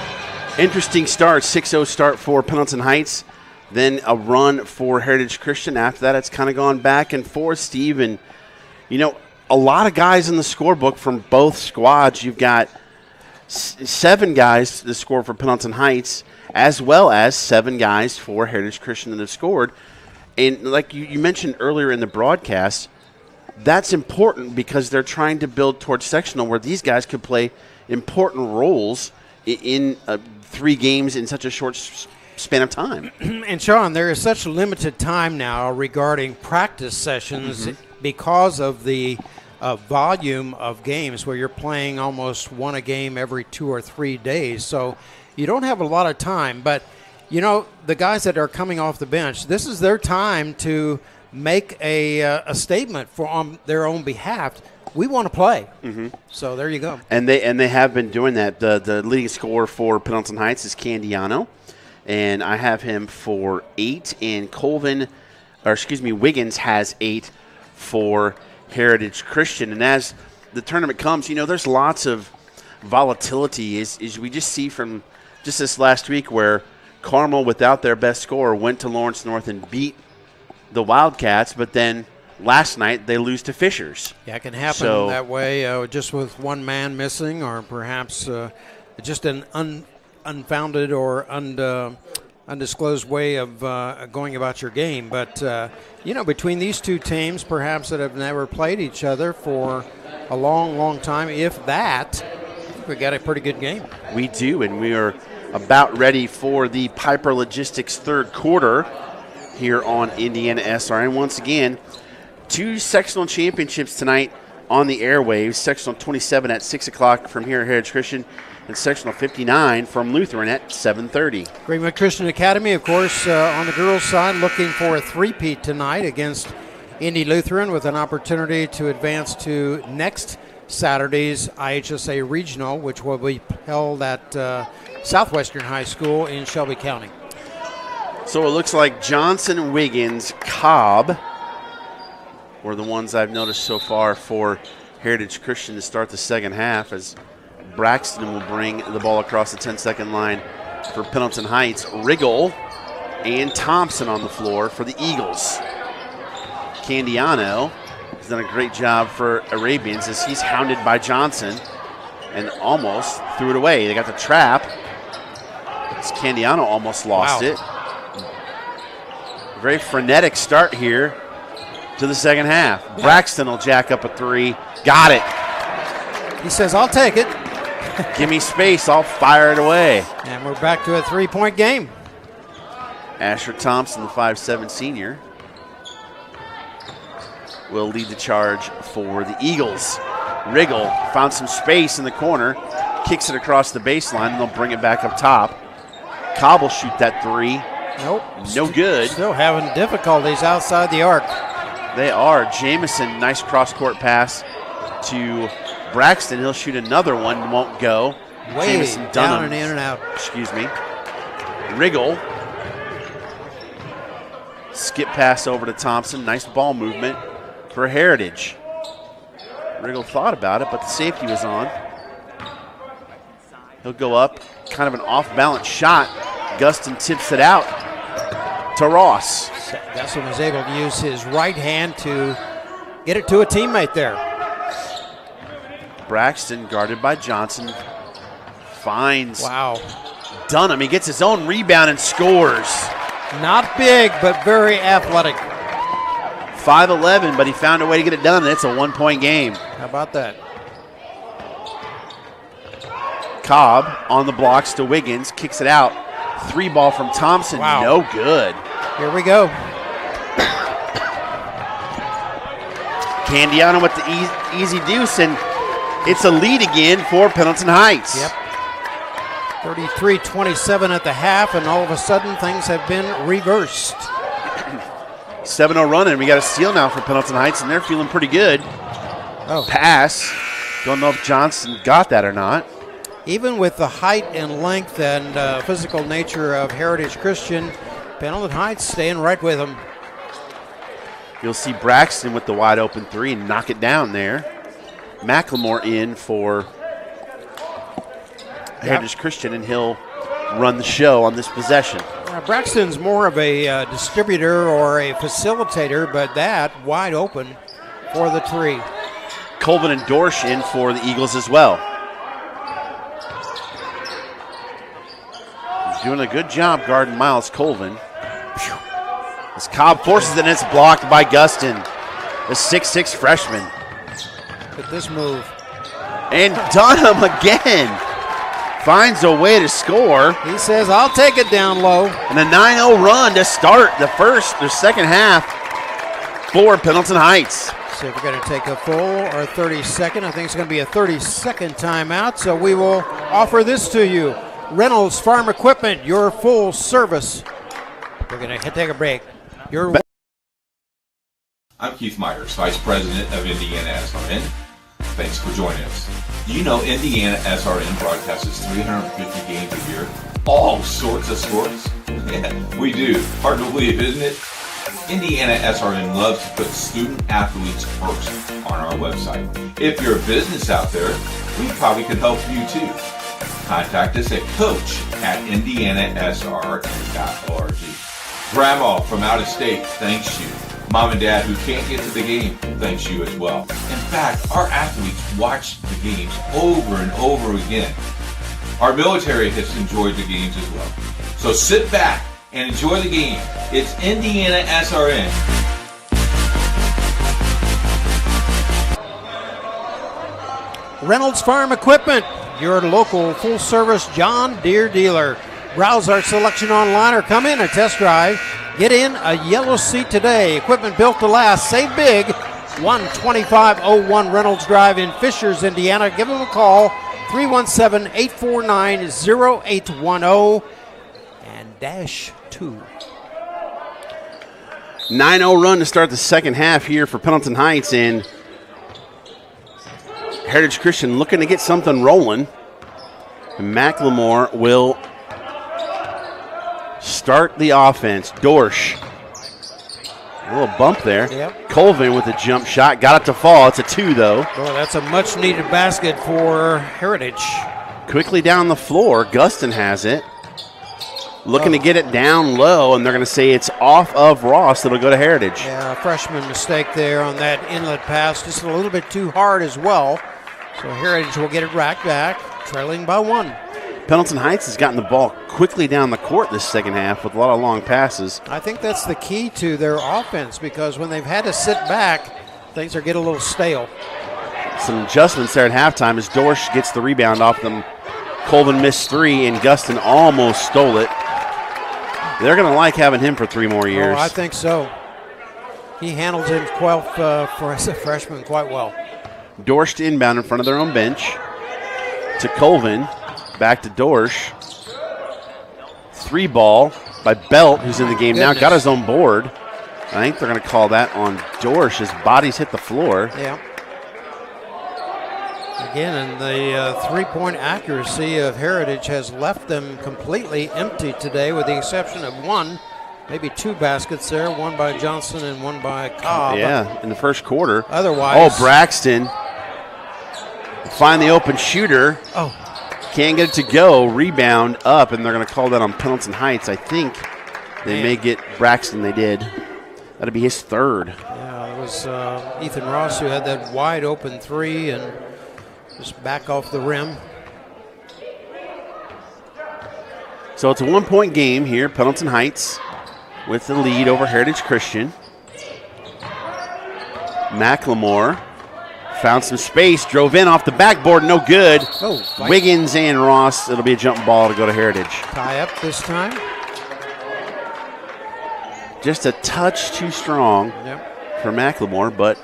interesting start, 6-0 start for Pendleton Heights, then a run for Heritage Christian. After that, it's kind of gone back and forth, Steve. And, you know, a lot of guys in the scorebook from both squads. You've got 7 guys that score for Pendleton Heights, as well as 7 guys for Heritage Christian that have scored. And like you mentioned earlier in the broadcast, that's important because they're trying to build towards sectional where these guys could play important roles in 3 games in such a short span of time. And Sean, there is such limited time now regarding practice sessions because of the volume of games where you're playing almost one a game every 2 or 3 days. So you don't have a lot of time. But, you know, the guys that are coming off the bench, this is their time to make a statement on their own behalf. We want to play. So there you go. And they have been doing that. The leading scorer for Pendleton Heights is Candiano, and I have him for 8. And Wiggins has 8 for Heritage Christian. And as the tournament comes, you know, there's lots of volatility. Is we just see from just this last week where Carmel, without their best scorer, went to Lawrence North and beat the Wildcats, but then last night they lose to Fishers. Yeah, it can happen that way, just with one man missing, or perhaps just an unfounded or undisclosed way of going about your game. But, you know, between these two teams, perhaps that have never played each other for a long, long time, if that, we got a pretty good game. We do, and we are about ready for the Piper Logistics third quarter here on IndianaSRN. Once again, 2 sectional championships tonight on the airwaves. Sectional 27 at 6 o'clock from here at Heritage Christian, and sectional 59 from Lutheran at 7:30. Greenwood Christian Academy, of course, on the girls' side, looking for a three-peat tonight against Indy Lutheran, with an opportunity to advance to next Saturday's IHSA Regional, which will be held at Southwestern High School in Shelby County. So it looks like Johnson, Wiggins, Cobb were the ones I've noticed so far for Heritage Christian to start the second half, as Braxton will bring the ball across the 10-second line for Pendleton Heights. Riggle and Thompson on the floor for the Eagles. Candiano has done a great job for Arabians as he's hounded by Johnson and almost threw it away. They got the trap. Candiano almost lost it. Very frenetic start here to the second half. Braxton will jack up a 3. Got it. He says, I'll take it. Give me space. I'll fire it away. And we're back to a 3-point game. Asher Thompson, the 5'7" senior, will lead the charge for the Eagles. Riggle found some space in the corner, kicks it across the baseline, and they'll bring it back up top. Cobb will shoot that 3. Nope. No good. Still having difficulties outside the arc. They are. Jamison, nice cross-court pass to Braxton. He'll shoot another one, won't go. Way Jamison down and in and out. Excuse me. Riggle. Skip pass over to Thompson. Nice ball movement for Heritage. Riggle thought about it, but the safety was on. He'll go up, kind of an off-balance shot. Gustin tips it out to Ross. Gustin was able to use his right hand to get it to a teammate there. Braxton, guarded by Johnson, finds wow. Dunham. He gets his own rebound and scores. Not big, but very athletic. 5'11", but he found a way to get it done, and it's a one-point game. How about that? Cobb on the blocks to Wiggins, kicks it out. 3 ball from Thompson, wow. No good. Here we go. Candiano with the easy deuce, and it's a lead again for Pendleton Heights. Yep. 33-27 at the half, and all of a sudden things have been reversed. 7-0 run, and we got a steal now for Pendleton Heights, and they're feeling pretty good. Oh. Pass. Don't know if Johnson got that or not. Even with the height and length and physical nature of Heritage Christian, Pendleton Heights staying right with them. You'll see Braxton with the wide open 3 and knock it down there. McLemore in for Heritage Christian, and he'll run the show on this possession. Braxton's more of a distributor or a facilitator, but that wide open for the 3. Colvin and Dorsch in for the Eagles as well. He's doing a good job guarding Miles Colvin. As Cobb forces it, and it's blocked by Gustin, the 6'6" freshman. At this move. And Dunham again finds a way to score. He says, I'll take it down low. And a 9-0 run to start the second half for Pendleton Heights. So if we're going to take a full or 30-second, I think it's going to be a 30-second timeout. So we will offer this to you. Reynolds Farm Equipment, your full service. We're going to take a break. I'm Keith Myers, Vice President of IndianaSRN. Thanks for joining us. Do you know IndianaSRN broadcasts 350 games a year? All sorts of sports? Yeah, we do. Hard to believe, isn't it? IndianaSRN loves to put student athletes first on our website. If you're a business out there, we probably could help you too. Contact us at coach@indianasrn.org. Grandma from out of state thanks you. Mom and Dad who can't get to the game thanks you as well. In fact, our athletes watch the games over and over again. Our military has enjoyed the games as well. So sit back and enjoy the game. It's IndianaSRN. Reynolds Farm Equipment, your local full-service John Deere dealer. Browse our selection online or come in and test drive. Get in a yellow seat today. Equipment built to last. Save big. 12501 Reynolds Drive in Fishers, Indiana. Give them a call. 317-849-0810 and -2. 9-0 run to start the second half here for Pendleton Heights, and Heritage Christian looking to get something rolling. And McLemore will start the offense. Dorsch. A little bump there. Yep. Colvin with a jump shot. Got it to fall. It's a 2, though. Well, that's a much-needed basket for Heritage. Quickly down the floor. Gustin has it. Looking to get it down low, and they're going to say it's off of Ross. It'll go to Heritage. Yeah, a freshman mistake there on that inlet pass. Just a little bit too hard as well. So Heritage will get it right back, trailing by 1. Pendleton Heights has gotten the ball quickly down the court this second half with a lot of long passes. I think that's the key to their offense, because when they've had to sit back, things are getting a little stale. Some adjustments there at halftime as Dorsch gets the rebound off them. Colvin missed 3, and Gustin almost stole it. They're going to like having him for 3 more years. Oh, I think so. He handles him for as a freshman quite well. Dorsch to inbound in front of their own bench. To Colvin. Back to Dorsch. 3 ball by Belt, who's in the game now. Got his own board. I think they're going to call that on Dorsch. His body's hit the floor. Yeah. Again, and the three-point accuracy of Heritage has left them completely empty today, with the exception of 1, maybe 2 baskets there, 1 by Johnson and 1 by Cobb. Yeah, in the first quarter. Otherwise. Oh, Braxton. Find the open shooter. Oh. Can't get it to go. Rebound up, and they're going to call that on Pendleton Heights. I think they may get Braxton. They did. That'll be his third. Yeah, it was Ethan Ross who had that wide open three and just back off the rim. So it's a 1-point game here. Pendleton Heights with the lead over Heritage Christian. McLemore found some space, drove in off the backboard, no good. Oh, Wiggins and Ross, it'll be a jump ball to go to Heritage. Tie up this time. Just a touch too strong for McLemore, but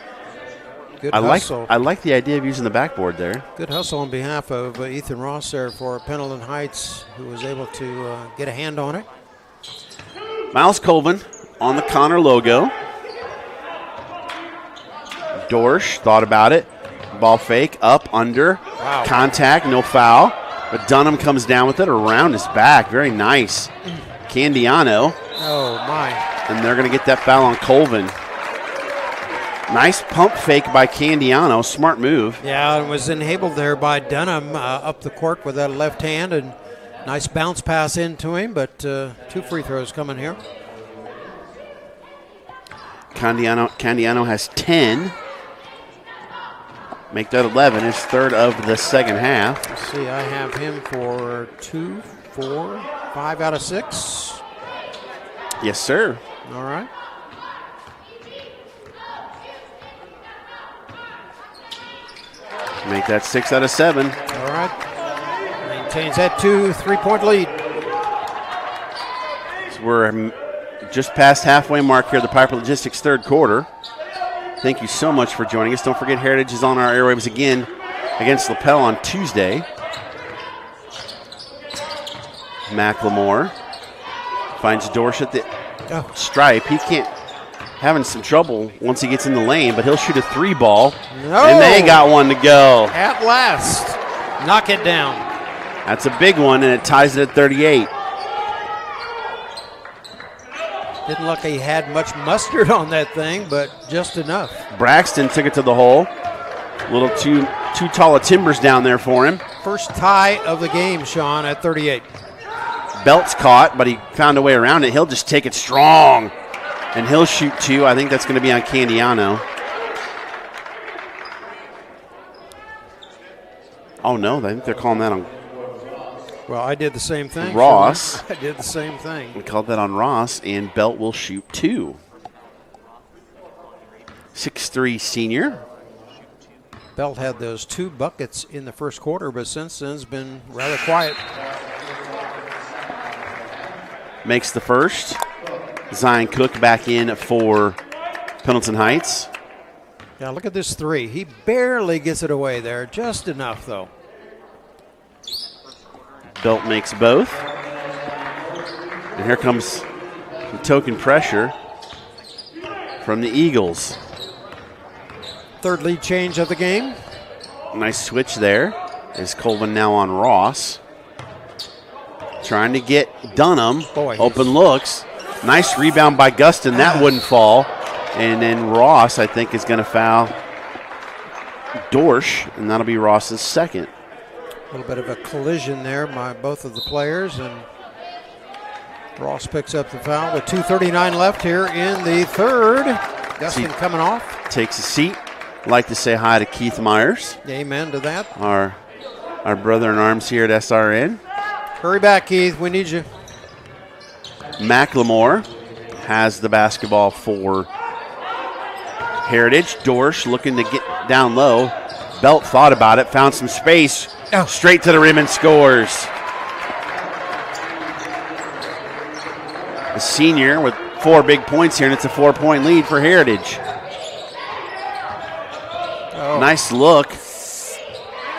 good I hustle. like the idea of using the backboard there. Good hustle on behalf of Ethan Ross there for Pendleton Heights, who was able to get a hand on it. Miles Colvin on the Connor logo. Dorsch thought about it. Ball fake, up, under, contact, no foul. But Dunham comes down with it around his back. Very nice. Candiano. Oh, my. And they're going to get that foul on Colvin. Nice pump fake by Candiano. Smart move. Yeah, it was enabled there by Dunham up the court with that left hand, and nice bounce pass into him, but 2 free throws coming here. Candiano has 10. Make that 11, his third of the second half. Let's see, I have him for 2, 4, 5 out of 6. Yes, sir. All right. Make that 6 out of 7. All right. Maintains that 3-point lead. So we're just past halfway mark here, the Piper Logistics third quarter. Thank you so much for joining us. Don't forget Heritage is on our airwaves again against LaPel on Tuesday. McLemore finds Dorsch at the stripe. He can't, having some trouble once he gets in the lane, but he'll shoot a 3 ball. No. And they got one to go. At last. Knock it down. That's a big one, and it ties it at 38. Didn't look like he had much mustard on that thing, but just enough. Braxton took it to the hole. A little too tall of timbers down there for him. First tie of the game, Sean, at 38. Belt's caught, but he found a way around it. He'll just take it strong, and he'll shoot 2. I think that's going to be on Candiano. Oh, no, I think they're calling that on Well, I did the same thing. Ross. Sean. I did the same thing. We called that on Ross, and Belt will shoot 2. 6'3" senior. Belt had those 2 buckets in the first quarter, but since then has been rather quiet. Makes the first. Zion Cook back in for Pendleton Heights. Yeah, look at this 3. He barely gets it away there. Just enough, though. Belt makes both. And here comes some token pressure from the Eagles. Third lead change of the game. Nice switch there. Is Colvin now on Ross. Trying to get Dunham. Boy, open looks. Nice rebound by Gustin. That wouldn't fall. And then Ross, I think, is going to foul Dorsch, and that'll be Ross's second. A little bit of a collision there by both of the players, and Ross picks up the foul with 2:39 left here in the third. Gustin coming off. Takes a seat. Like to say hi to Keith Myers. Amen to that. Our brother in arms here at SRN. Hurry back, Keith. We need you. McLemore has the basketball for Heritage. Dorsch looking to get down low. Belt thought about it, found some space. Straight to the rim and scores. The senior with 4 big points here, and it's a 4-point lead for Heritage. Nice look.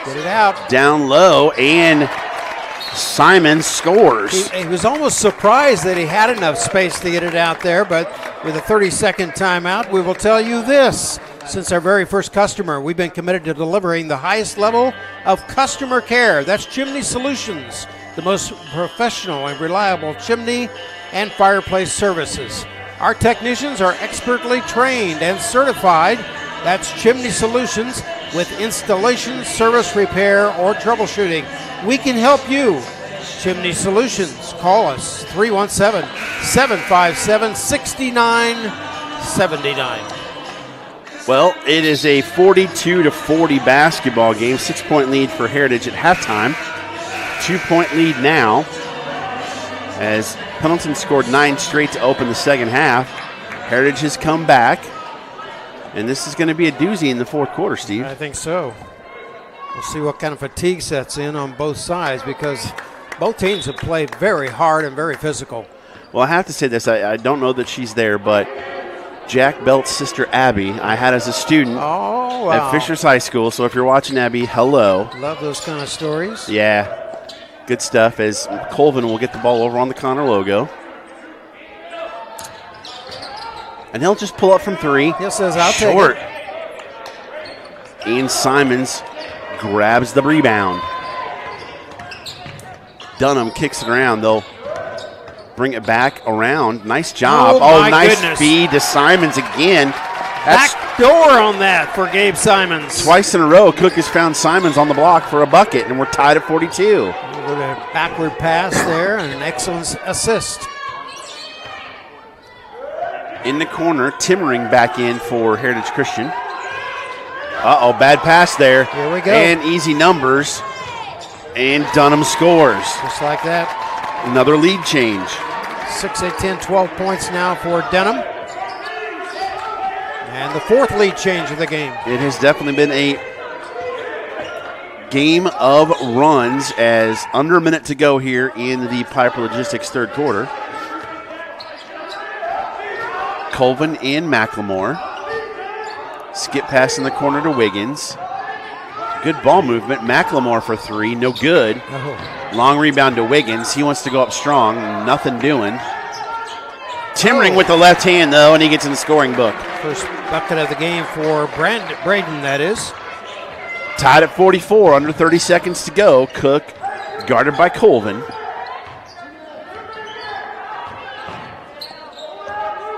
Get it out. Down low, and Simon scores. He was almost surprised that he had enough space to get it out there, but with a 30-second timeout, we will tell you this. Since our very first customer, we've been committed to delivering the highest level of customer care. That's Chimney Solutions, the most professional and reliable chimney and fireplace services. Our technicians are expertly trained and certified. That's Chimney Solutions with installation, service, repair, or troubleshooting. we can help you. Chimney Solutions. Call us 317-757-6979. Well, it is a 42-40 basketball game. 6-point lead for Heritage at halftime. 2-point lead now as Pendleton scored 9 straight to open the second half. Heritage has come back, and this is going to be a doozy in the fourth quarter, Steve. I think so. We'll see what kind of fatigue sets in on both sides because both teams have played very hard and very physical. Well, I have to say this. I don't know that she's there, but Jack Belt's sister, Abby, I had as a student at Fishers High School. So if you're watching, Abby, hello. Love those kind of stories. Yeah, good stuff as Colvin will get the ball over on the Connor logo. And he'll just pull up from 3. He says, I'll Short. take it. Ian Simons grabs the rebound. Dunham kicks it around. They'll bring it back around. Nice job. Oh, nice goodness. feed to Simons again. That's back door on that for Gabe Simons. Twice in a row, Cook has found Simons on the block for a bucket, and we're tied at 42. A backward pass there and an excellent assist. In the corner, Timmering back in for Heritage Christian. Bad pass there. Here we go. And easy numbers. And Dunham scores. Just like that. Another lead change. 6, 8, 10, 12 points now for Denham. And the 4th lead change of the game. It has definitely been a game of runs as under a minute to go here in the Piper Logistics third quarter. Colvin and McLemore. Skip pass in the corner to Wiggins. Good ball movement. McLemore for 3, no good. Long rebound to Wiggins. He wants to go up strong. Nothing doing. Timmering with the left hand, though, and he gets in the scoring book. First bucket of the game for Braden, that is. Tied at 44, under 30 seconds to go. Cook guarded by Colvin.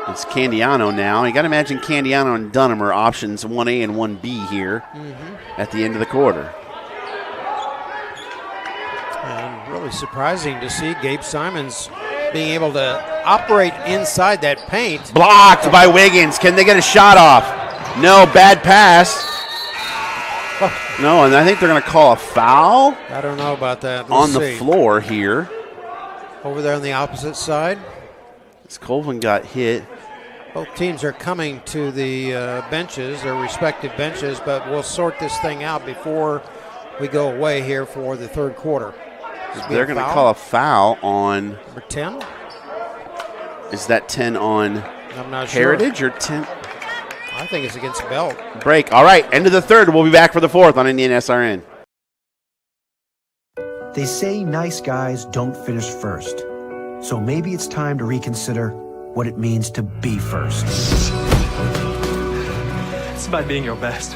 It's Candiano now. You got to imagine Candiano and Dunham are options 1A and 1B here at the end of the quarter. And really surprising to see Gabe Simons being able to operate inside that paint. Blocked by Wiggins. Can they get a shot off? No, bad pass. No, and I think they're going to call a foul. I don't know about that. On the floor here. Over there on the opposite side. As Colvin got hit. Both teams are coming to the benches, their respective benches, but we'll sort this thing out before we go away here for the third quarter. They're going to call a foul on number 10. Is that 10 on I'm not Heritage sure. or 10? I think it's against Belt. Break. All right, end of the third. We'll be back for the fourth on IndianaSRN. They say nice guys don't finish first. So maybe it's time to reconsider what it means to be first. It's about being your best,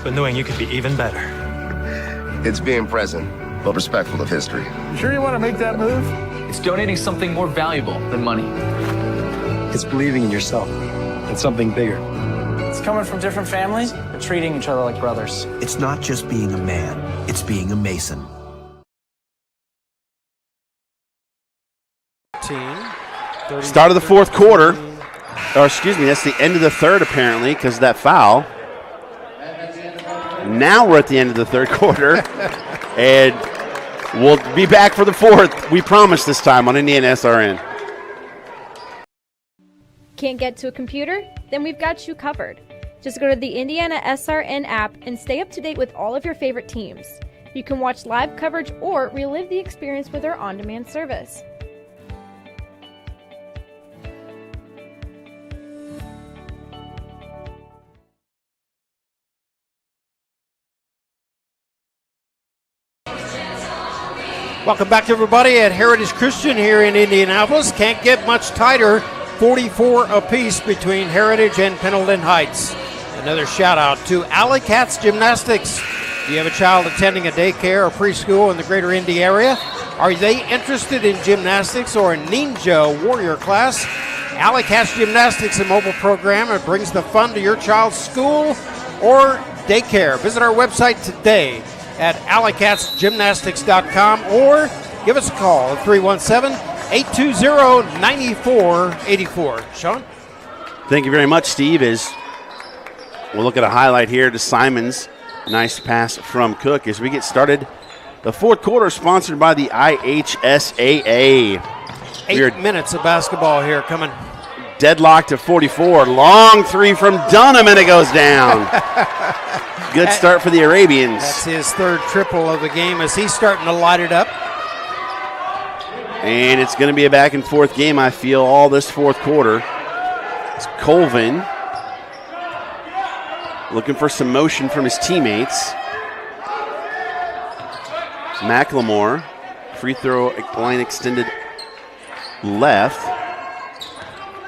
but knowing you could be even better. It's being present, but respectful of history. Sure you want to make that move? It's donating something more valuable than money. It's believing in yourself and something bigger. It's coming from different families, but treating each other like brothers. It's not just being a man, it's being a Mason. Start of the fourth quarter. Or excuse me, that's the end of the third apparently because of that foul. Now we're at the end of the third quarter. And we'll be back for the fourth. We promise this time on IndianaSRN. Can't get to a computer? Then we've got you covered. Just go to the IndianaSRN app and stay up to date with all of your favorite teams. You can watch live coverage or relive the experience with our on-demand service. Welcome back, everybody, at Heritage Christian here in Indianapolis. Can't get much tighter. 44 apiece between Heritage and Pendleton Heights. Another shout out to Alley Cats Gymnastics. Do you have a child attending a daycare or preschool in the greater Indy area? Are they interested in gymnastics or a ninja warrior class? Alley Cats Gymnastics, a mobile program that brings the fun to your child's school or daycare. Visit our website today at alleycatsgymnastics.com or give us a call at 317-820-9484. Sean? Thank you very much, Steve. As we'll look at a highlight here to Simons. Nice pass from Cook as we get started. The fourth quarter sponsored by the IHSAA. 8 minutes of basketball here coming. Deadlocked at 44. Long three from Dunham, and it goes down. Good start for the Arabians. That's his third triple of the game as he's starting to light it up. And it's going to be a back and forth game, I feel, all this fourth quarter. It's Colvin looking for some motion from his teammates. McLemore, free throw line extended left.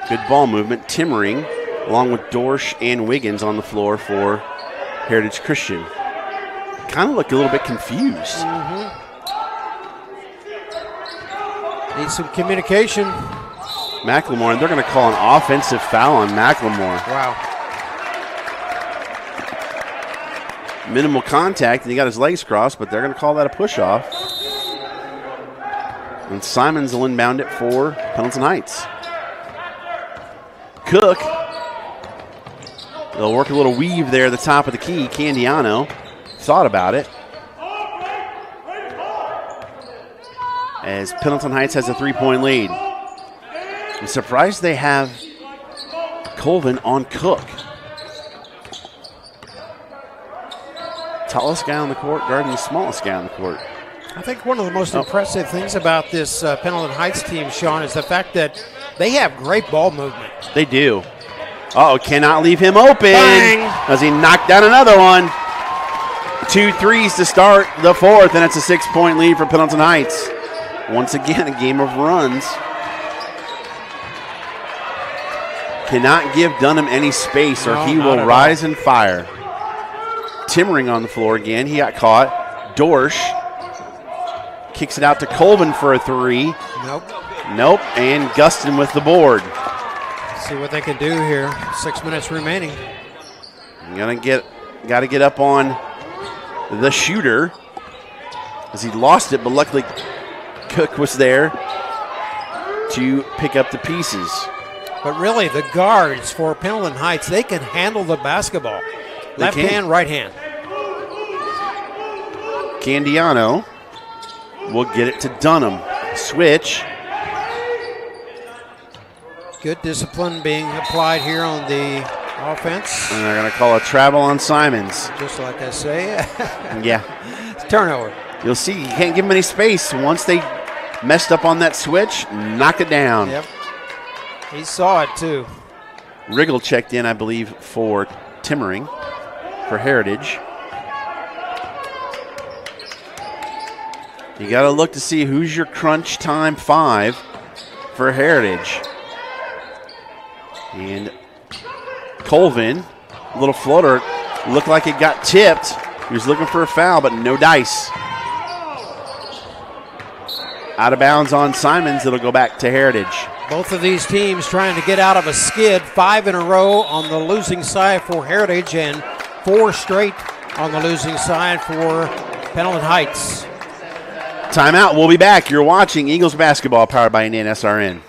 Good ball movement. Timmering, along with Dorsch and Wiggins on the floor for Heritage Christian. Kind of look a little bit confused. Need some communication. McLemore, and they're going to call an offensive foul on McLemore. Wow. Minimal contact, and he got his legs crossed, but they're going to call that a push-off. And Simons will inbound it for Pendleton Heights. Cook, they'll work a little weave there at the top of the key. Candiano thought about it. As Pendleton Heights has a three-point lead. I'm surprised they have Colvin on Cook. Tallest guy on the court guarding the smallest guy on the court. I think one of the most impressive things about this Pendleton Heights team, Sean, is the fact that they have great ball movement. They do. Uh-oh, cannot leave him open. Bang! As he knocked down another one. 2 threes to start the fourth, and it's a 6-point lead for Pendleton Heights. Once again, a game of runs. Cannot give Dunham any space or he will rise and fire. Timmering on the floor again. He got caught. Dorsch kicks it out to Colvin for a three. Nope. And Gustin with the board. See what they can do here. 6 minutes remaining. Got to get up on the shooter as he lost it, but luckily Cook was there to pick up the pieces. But really, the guards for Pendleton Heights, they can handle the basketball. Left hand, right hand. Candiano will get it to Dunham. Switch. Good discipline being applied here on the offense. And they're going to call a travel on Simons. Just like I say. Yeah. Turnover. You'll see, you can't give them any space. Once they messed up on that switch, knock it down. Yep. He saw it too. Riggle checked in, I believe, for Timmering for Heritage. You got to look to see who's your crunch time 5 for Heritage. And Colvin, a little floater, looked like it got tipped. He was looking for a foul, but no dice. Out of bounds on Simons. It'll go back to Heritage. Both of these teams trying to get out of a skid. 5 in a row on the losing side for Heritage and 4 straight on the losing side for Pendleton Heights. Timeout. We'll be back. You're watching Eagles basketball powered by IndianaSRN.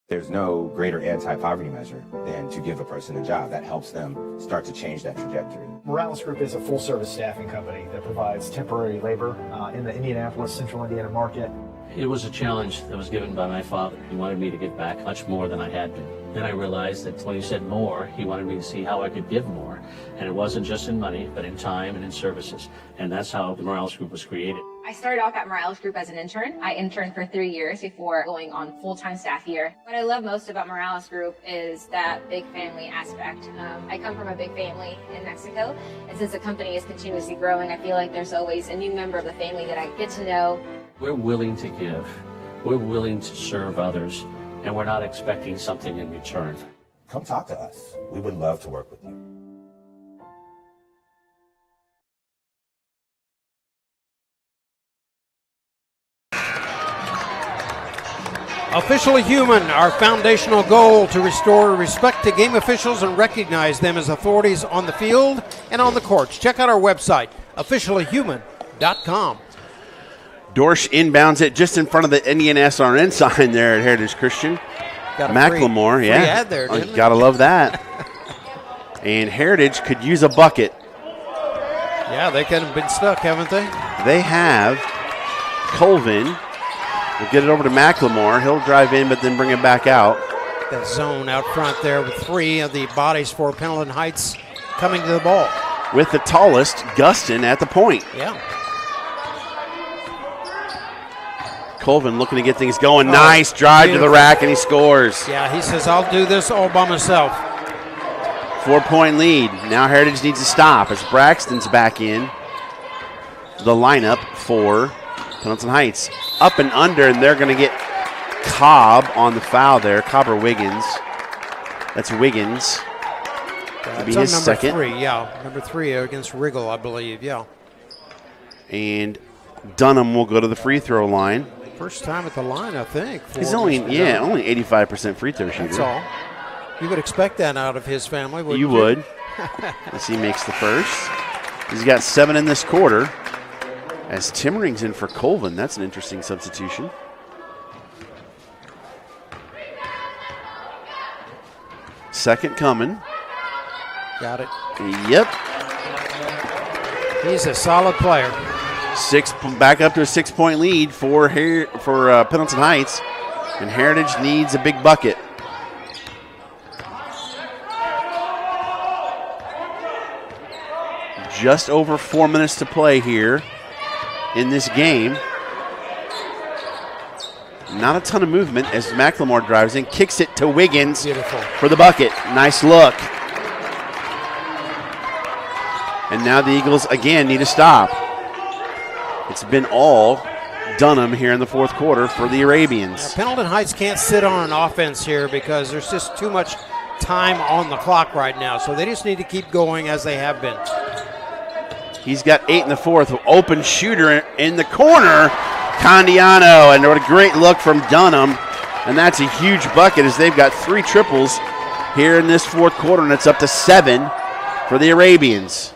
There's no greater anti-poverty measure than to give a person a job. That helps them start to change that trajectory. Morales Group is a full-service staffing company that provides temporary labor in the Indianapolis, Central Indiana market. It was a challenge that was given by my father. He wanted me to give back much more than I had been. Then I realized that when he said more, he wanted me to see how I could give more. And it wasn't just in money, but in time and in services. And that's how the Morales Group was created. I started off at Morales Group as an intern. I interned for 3 years before going on full-time staff here. What I love most about Morales Group is that big family aspect. I come from a big family in Mexico, and since the company is continuously growing, I feel like there's always a new member of the family that I get to know. We're willing to give. We're willing to serve others, and we're not expecting something in return. Come talk to us. We would love to work with you. Officially Human, our foundational goal to restore respect to game officials and recognize them as authorities on the field and on the courts. Check out our website, officiallyhuman.com. Dorsch inbounds it just in front of the IndianaSRN sign there at Heritage Christian. Got a Macklemore, free yeah. ad there, didn't Gotta love that. And Heritage could use a bucket. Yeah, they kind of been stuck, haven't they? They have. Colvin will get it over to Macklemore. He'll drive in, but then bring it back out. That zone out front there with 3 of the bodies for Pendleton Heights coming to the ball. With the tallest, Gustin, at the point. Yeah. Colvin looking to get things going. Nice drive beautiful. To the rack, and he scores. Yeah, he says, I'll do this all by myself. 4-point lead. Now Heritage needs to stop as Braxton's back in the lineup for Pendleton Heights. Up and under, and they're going to get Cobb on the foul there. Cobb or Wiggins. That's Wiggins. That's be his number second. 3, yeah. Number 3 against Riggle, I believe, yeah. And Dunham will go to the free throw line. First time at the line, I think. He's only 85% free throw shooter. That's all. You would expect that out of his family, wouldn't you? You would. As he makes the first. He's got 7 in this quarter. As Timmering's in for Colvin. That's an interesting substitution. Second coming. Got it. Yep. He's a solid player. Back up to a 6-point lead for Pendleton Heights. And Heritage needs a big bucket. Just over 4 minutes to play here in this game. Not a ton of movement as Macklemore drives in, kicks it to Wiggins for the bucket. Nice look. And now the Eagles again need to stop. It's been all Dunham here in the fourth quarter for the Arabians. Now, Pendleton Heights can't sit on an offense here because there's just too much time on the clock right now. So they just need to keep going as they have been. He's got 8 in the fourth. Open shooter in the corner. Candiano. And what a great look from Dunham. And that's a huge bucket as they've got 3 triples here in this fourth quarter. And it's up to 7 for the Arabians.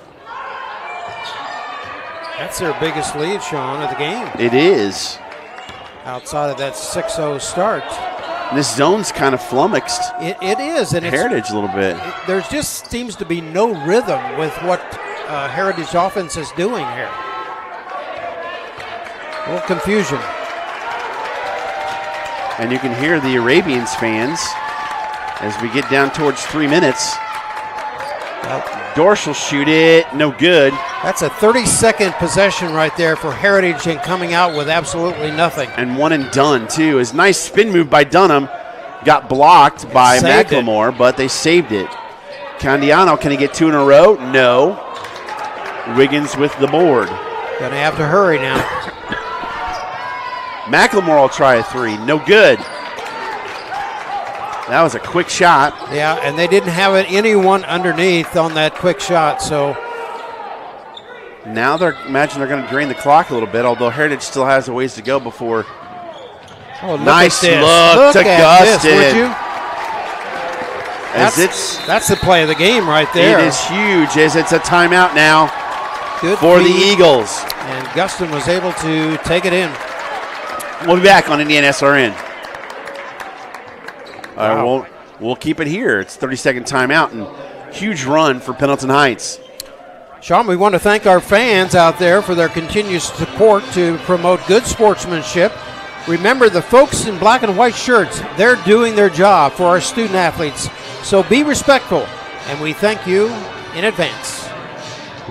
That's their biggest lead, Sean, of the game. It is. Outside of that 6-0 start. And this zone's kind of flummoxed. It is. And Heritage a little bit. There just seems to be no rhythm with what Heritage offense is doing here. A little confusion. And you can hear the Arabians fans as we get down towards 3 minutes. Dorsch will shoot it. No good. That's a 30-second possession right there for Heritage and coming out with absolutely nothing. And one and done, too. His nice spin move by Dunham got blocked by Macklemore, but they saved it. Candiano, can he get 2 in a row? No. Wiggins with the board. Gonna have to hurry now. Macklemore will try a 3. No good. That was a quick shot. Yeah, and they didn't have anyone underneath on that quick shot, so. Now they're going to drain the clock a little bit, although Heritage still has a ways to go before. Oh, nice look to Gustin. Would you? That's the play of the game right there. It is huge as it's a timeout now for the Eagles. And Gustin was able to take it in. We'll be back on IndianaSRN. Wow. We'll keep it here. It's 30-second timeout and huge run for Pendleton Heights. Sean, we want to thank our fans out there for their continued support to promote good sportsmanship. Remember, the folks in black and white shirts, they're doing their job for our student athletes. So be respectful, and we thank you in advance.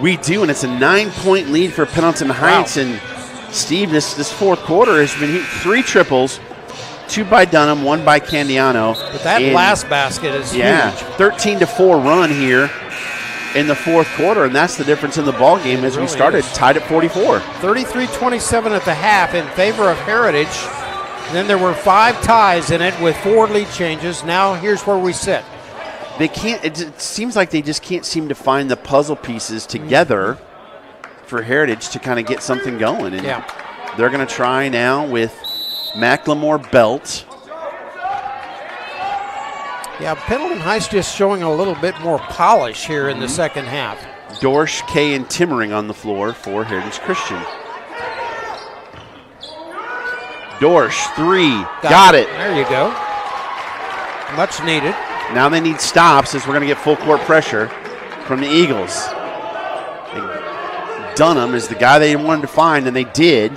We do, and it's a 9-point lead for Pendleton Heights. Wow. And Steve, this fourth quarter has been 3 triples. 2 by Dunham, 1 by Candiano. But that last basket is huge. 13-4 run here in the fourth quarter, and that's the difference in the ball game as we started, tied at 44. 33-27 at the half in favor of Heritage. Then there were 5 ties in it with 4 lead changes. Now here's where we sit. They can't. It seems like they just can't seem to find the puzzle pieces together for Heritage to kind of get something going. And they're going to try now with Macklemore Belt Yeah, Pendleton Heights just showing a little bit more polish here in the second half. Dorsch, Kay, and Timmering on the floor for Heritage Christian. Dorsch, 3. Got it. There you go. Much needed. Now they need stops as we're going to get full court pressure from the Eagles. Dunham is the guy they wanted to find, and they did.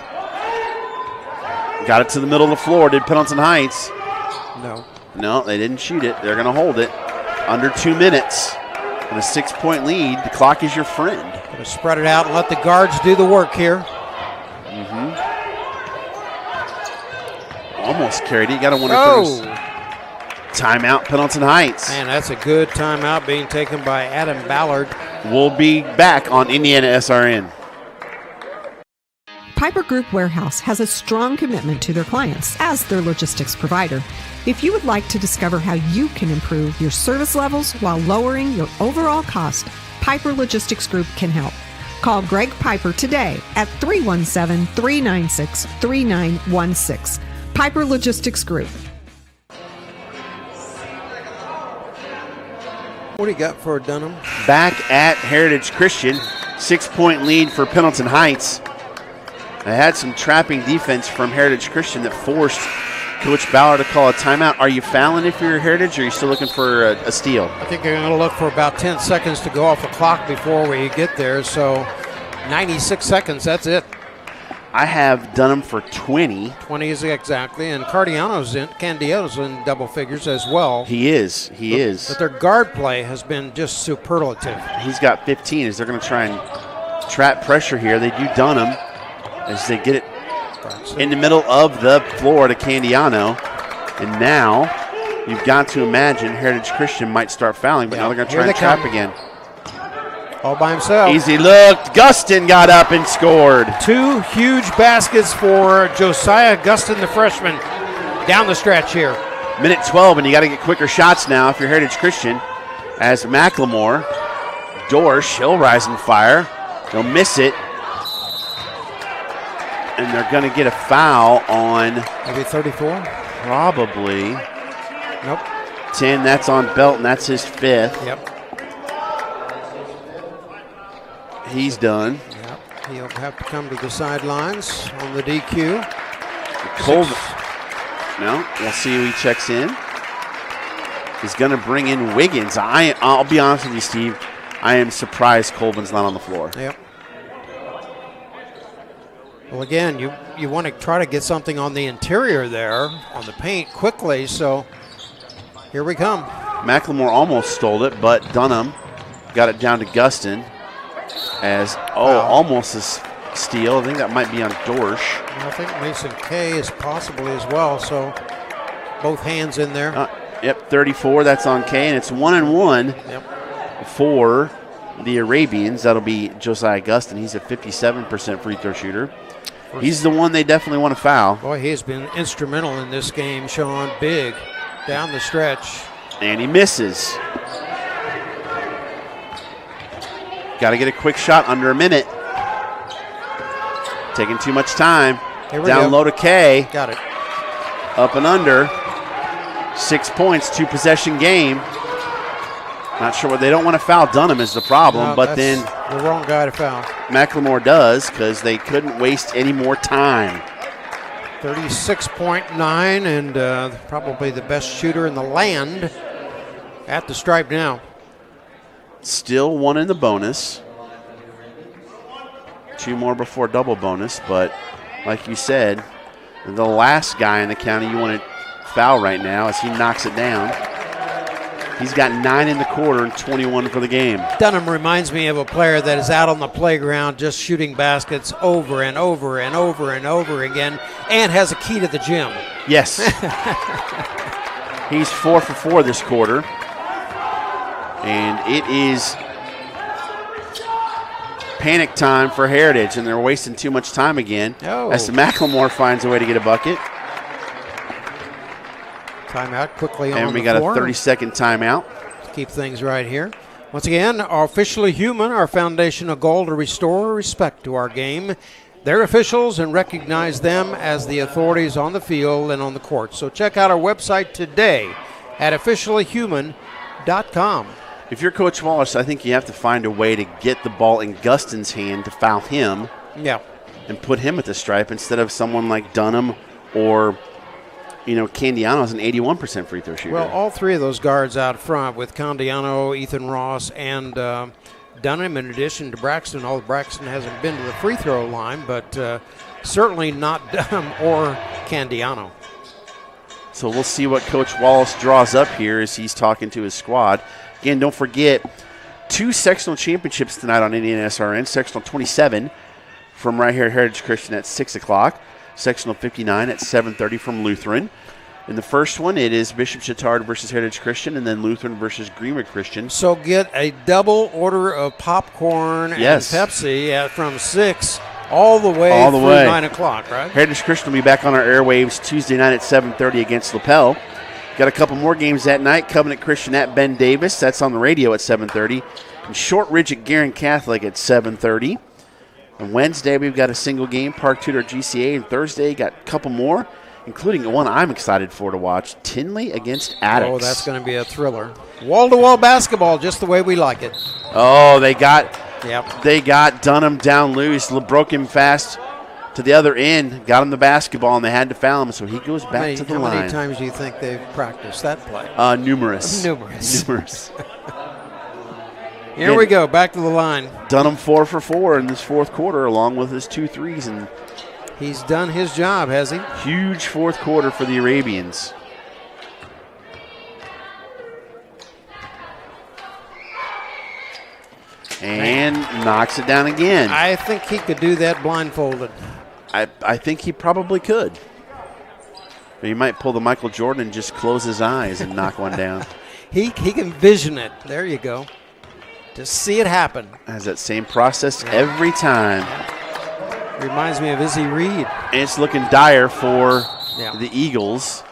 Got it to the middle of the floor. Did Pendleton Heights? No, they didn't shoot it. They're going to hold it. Under 2 minutes. And a 6-point lead. The clock is your friend. Going to spread it out and let the guards do the work here. Almost carried it. You got to wonder if there was timeout, Pendleton Heights. Man, that's a good timeout being taken by Adam Ballard. We'll be back on IndianaSRN. Piper Group Warehouse has a strong commitment to their clients as their logistics provider. If you would like to discover how you can improve your service levels while lowering your overall cost, Piper Logistics Group can help. Call Greg Piper today at 317-396-3916. Piper Logistics Group. What do you got for Dunham? Back at Heritage Christian. 6-point lead for Pendleton Heights. They had some trapping defense from Heritage Christian that forced Coach Ballard to call a timeout. Are you fouling if you're Heritage, or are you still looking for a steal? I think they're going to look for about 10 seconds to go off the clock before we get there. So 96 seconds, that's it. I have Dunham for 20. 20 is exactly, and Candiano's in double figures as well. He is. But their guard play has been just superlative. He's got 15 as they're going to try and trap pressure here. They do Dunham as they get it in the middle of the floor to Candiano. And now you've got to imagine Heritage Christian might start fouling, but now they're going to try and trap again. All by himself. Easy look. Gustin got up and scored. 2 huge baskets for Josiah Gustin, the freshman, down the stretch here. Minute 12, and you got to get quicker shots now if you're Heritage Christian. As McLemore, Dorsch, he'll rise and fire. They'll miss it. And they're going to get a foul on... Maybe 34? Probably. Nope. 10, that's on Belton. That's his 5th. Yep. He's done. Yep. He'll have to come to the sidelines on the DQ. Colvin. No, we'll see who he checks in. He's going to bring in Wiggins. I'll be honest with you, Steve. I am surprised Colvin's not on the floor. Yep. Well, again, you want to try to get something on the interior there, on the paint quickly, so here we come. McLemore almost stole it, but Dunham got it down to Gustin as, almost a steal. I think that might be on Dorsch. I think Mason Kay is possibly as well, so both hands in there. Yep, 34, that's on Kay, and it's 1-1 for the Arabians. That'll be Josiah Gustin. He's a 57% free throw shooter. He's the one they definitely want to foul. Boy, he has been instrumental in this game, Sean. Big down the stretch. And he misses. Got to get a quick shot under a minute. Taking too much time. Down low to K. Got it. Up and under. 6 points, 2-possession game. Not sure what they don't want to foul. Dunham is the problem, but then the wrong guy to foul. McLemore does because they couldn't waste any more time. 36.9 and probably the best shooter in the land at the stripe now. Still one in the bonus. 2 more before double bonus, but like you said, the last guy in the county you want to foul right now as he knocks it down. He's got 9 in the quarter and 21 for the game. Dunham reminds me of a player that is out on the playground just shooting baskets over and over and over and over again and has a key to the gym. Yes. He's 4 for 4 this quarter. And it is panic time for Heritage, and they're wasting too much time again. As McLemore finds a way to get a bucket. Timeout quickly on the floor. And we got a 30-second timeout. Let's keep things right here. Once again, our officially human, our foundational goal to restore respect to our game, their officials, and recognize them as the authorities on the field and on the court. So check out our website today at officiallyhuman.com. If you're Coach Wallace, I think you have to find a way to get the ball in Guston's hand to foul him. Yeah. And put him at the stripe instead of someone like Dunham or, Candiano is an 81% free throw shooter. Well, all three of those guards out front with Candiano, Ethan Ross, and Dunham, in addition to Braxton. Although Braxton hasn't been to the free throw line, but certainly not Dunham or Candiano. So we'll see what Coach Wallace draws up here as he's talking to his squad. Again, don't forget, 2 sectional championships tonight on IndianaSRN. Sectional 27 from right here at Heritage Christian at 6 o'clock. Sectional 59 at 7:30 from Lutheran. In the first one, it is Bishop Chittard versus Heritage Christian, and then Lutheran versus Greenwood Christian. So get a double order of popcorn and Pepsi from 6 all the way through 9 o'clock, right? Heritage Christian will be back on our airwaves Tuesday night at 7:30 against Lapel. Got a couple more games that night. Covenant Christian at Ben Davis. That's on the radio at 7:30. And Shortridge at Guerin Catholic at 7:30. And Wednesday, we've got a single game, Park Tudor GCA. And Thursday, got a couple more, including one I'm excited for to watch, Tinley against Attucks. Oh, that's going to be a thriller. Wall-to-wall basketball, just the way we like it. Oh, they got Dunham down loose, broke him fast to the other end, got him the basketball, and they had to foul him, so he goes back to the line. How many times do you think they've practiced that play? Numerous. Here we go, back to the line. Dunham 4 for 4 in this fourth quarter, along with his 2 threes, and he's done his job, has he? Huge fourth quarter for the Arabians. And knocks it down again. I think he could do that blindfolded. I think he probably could. He might pull the Michael Jordan and just close his eyes and knock one down. He can vision it. There you go. Just see it happen. Has that same process every time. Reminds me of Izzy Reed. And it's looking dire for the Eagles.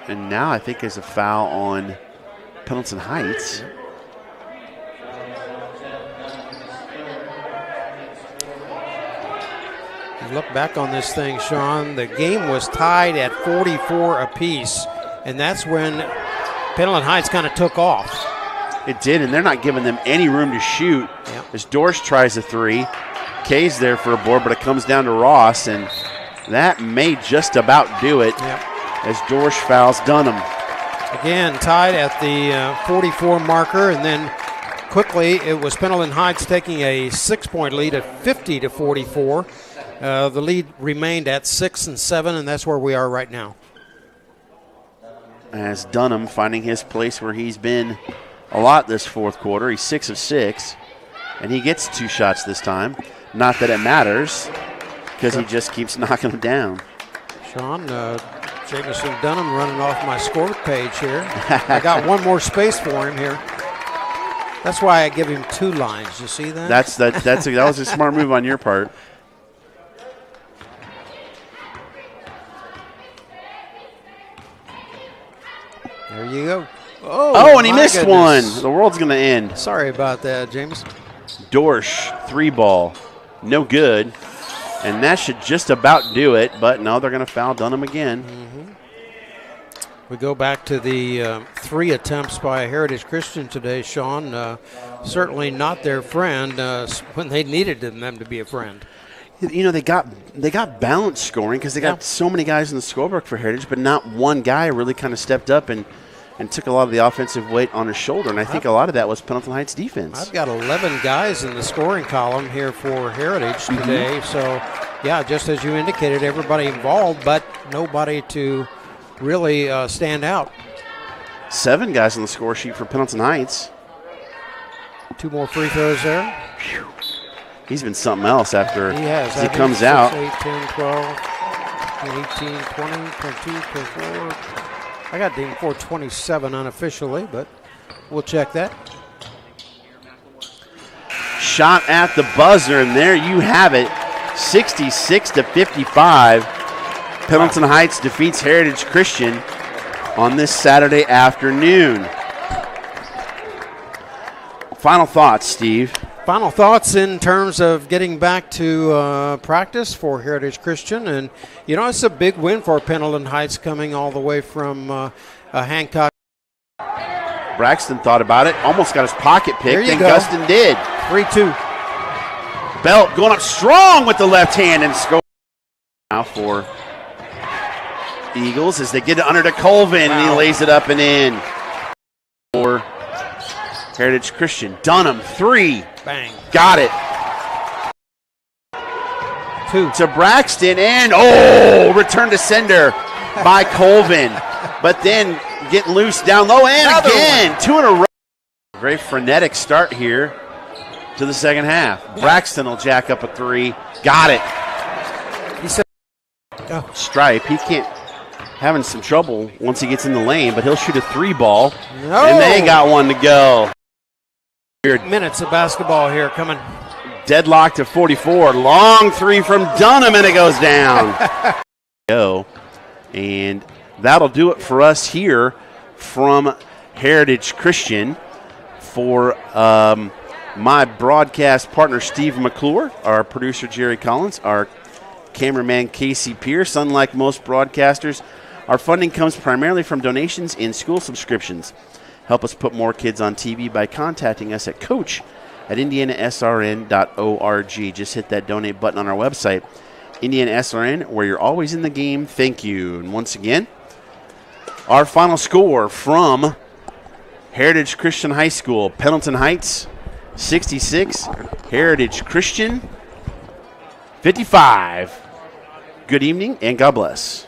And now I think there's a foul on Pendleton Heights. Look back on this thing, Sean. The game was tied at 44 apiece, and that's when Pendleton Heights kind of took off. It did, and they're not giving them any room to shoot. As Dorsch tries a 3. Kay's there for a board, but it comes down to Ross, and that may just about do it as Dorsch fouls Dunham. Again, tied at the 44 marker, and then quickly it was Pendleton Heights taking a 6-point lead at 50-44. The lead remained at 6 and 7, and that's where we are right now. As Dunham finding his place where he's been a lot this fourth quarter. He's 6 of 6, and he gets 2 shots this time. Not that it matters, because he just keeps knocking them down. Sean, Jameson Dunham running off my score page here. I got one more space for him here. That's why I give him 2 lines. You see that? That was a smart move on your part. There you go. Oh, and he missed one. The world's going to end. Sorry about that, James. Dorsch, 3-ball. No good. And that should just about do it, but no, they're going to foul Dunham again. We go back to the 3 attempts by Heritage Christian today, Sean. Certainly not their friend when they needed them to be a friend. You know, they got balanced scoring because they got so many guys in the scorebook for Heritage, but not one guy really kind of stepped up and took a lot of the offensive weight on his shoulder. And I think a lot of that was Pendleton Heights defense. I've got 11 guys in the scoring column here for Heritage today. So, yeah, just as you indicated, everybody involved, but nobody to really stand out. 7 guys on the score sheet for Pendleton Heights. 2 more free throws there. Whew. He's been something else after he comes 6, out. 8, 10, 12, 18, 20, 22, 24. I got Dean 427 unofficially, but we'll check that. Shot at the buzzer, and there you have it. 66-55. Pendleton Heights defeats Heritage Christian on this Saturday afternoon. Final thoughts, Steve. Final thoughts in terms of getting back to practice for Heritage Christian. And, it's a big win for Pendleton Heights coming all the way from Hancock. Braxton thought about it, almost got his pocket picked, and go. Gustin did. 3-2. Belt going up strong with the left hand and score. Now for Eagles as they get it under to Colvin, and he lays it up and in. For Heritage Christian, Dunham, 3. Bang. Got it. 2. To Braxton, and return to sender by Colvin. But then getting loose down low, and Another again, one. 2 in a row. Very frenetic start here to the second half. Braxton will jack up a 3. Got it. He said, Stripe, he can't, having some trouble once he gets in the lane, but he'll shoot a 3 ball. No. And they got one to go. Minutes of basketball here coming. Deadlock to 44. Long 3 from Dunham, and it goes down. And that'll do it for us here from Heritage Christian. For my broadcast partner, Steve McClure, our producer, Jerry Collins, our cameraman, Casey Pierce. Unlike most broadcasters, our funding comes primarily from donations and school subscriptions. Help us put more kids on TV by contacting us at coach@IndianaSRN.org. Just hit that donate button on our website, IndianaSRN, where you're always in the game. Thank you. And once again, our final score from Heritage Christian High School, Pendleton Heights, 66. Heritage Christian, 55. Good evening and God bless.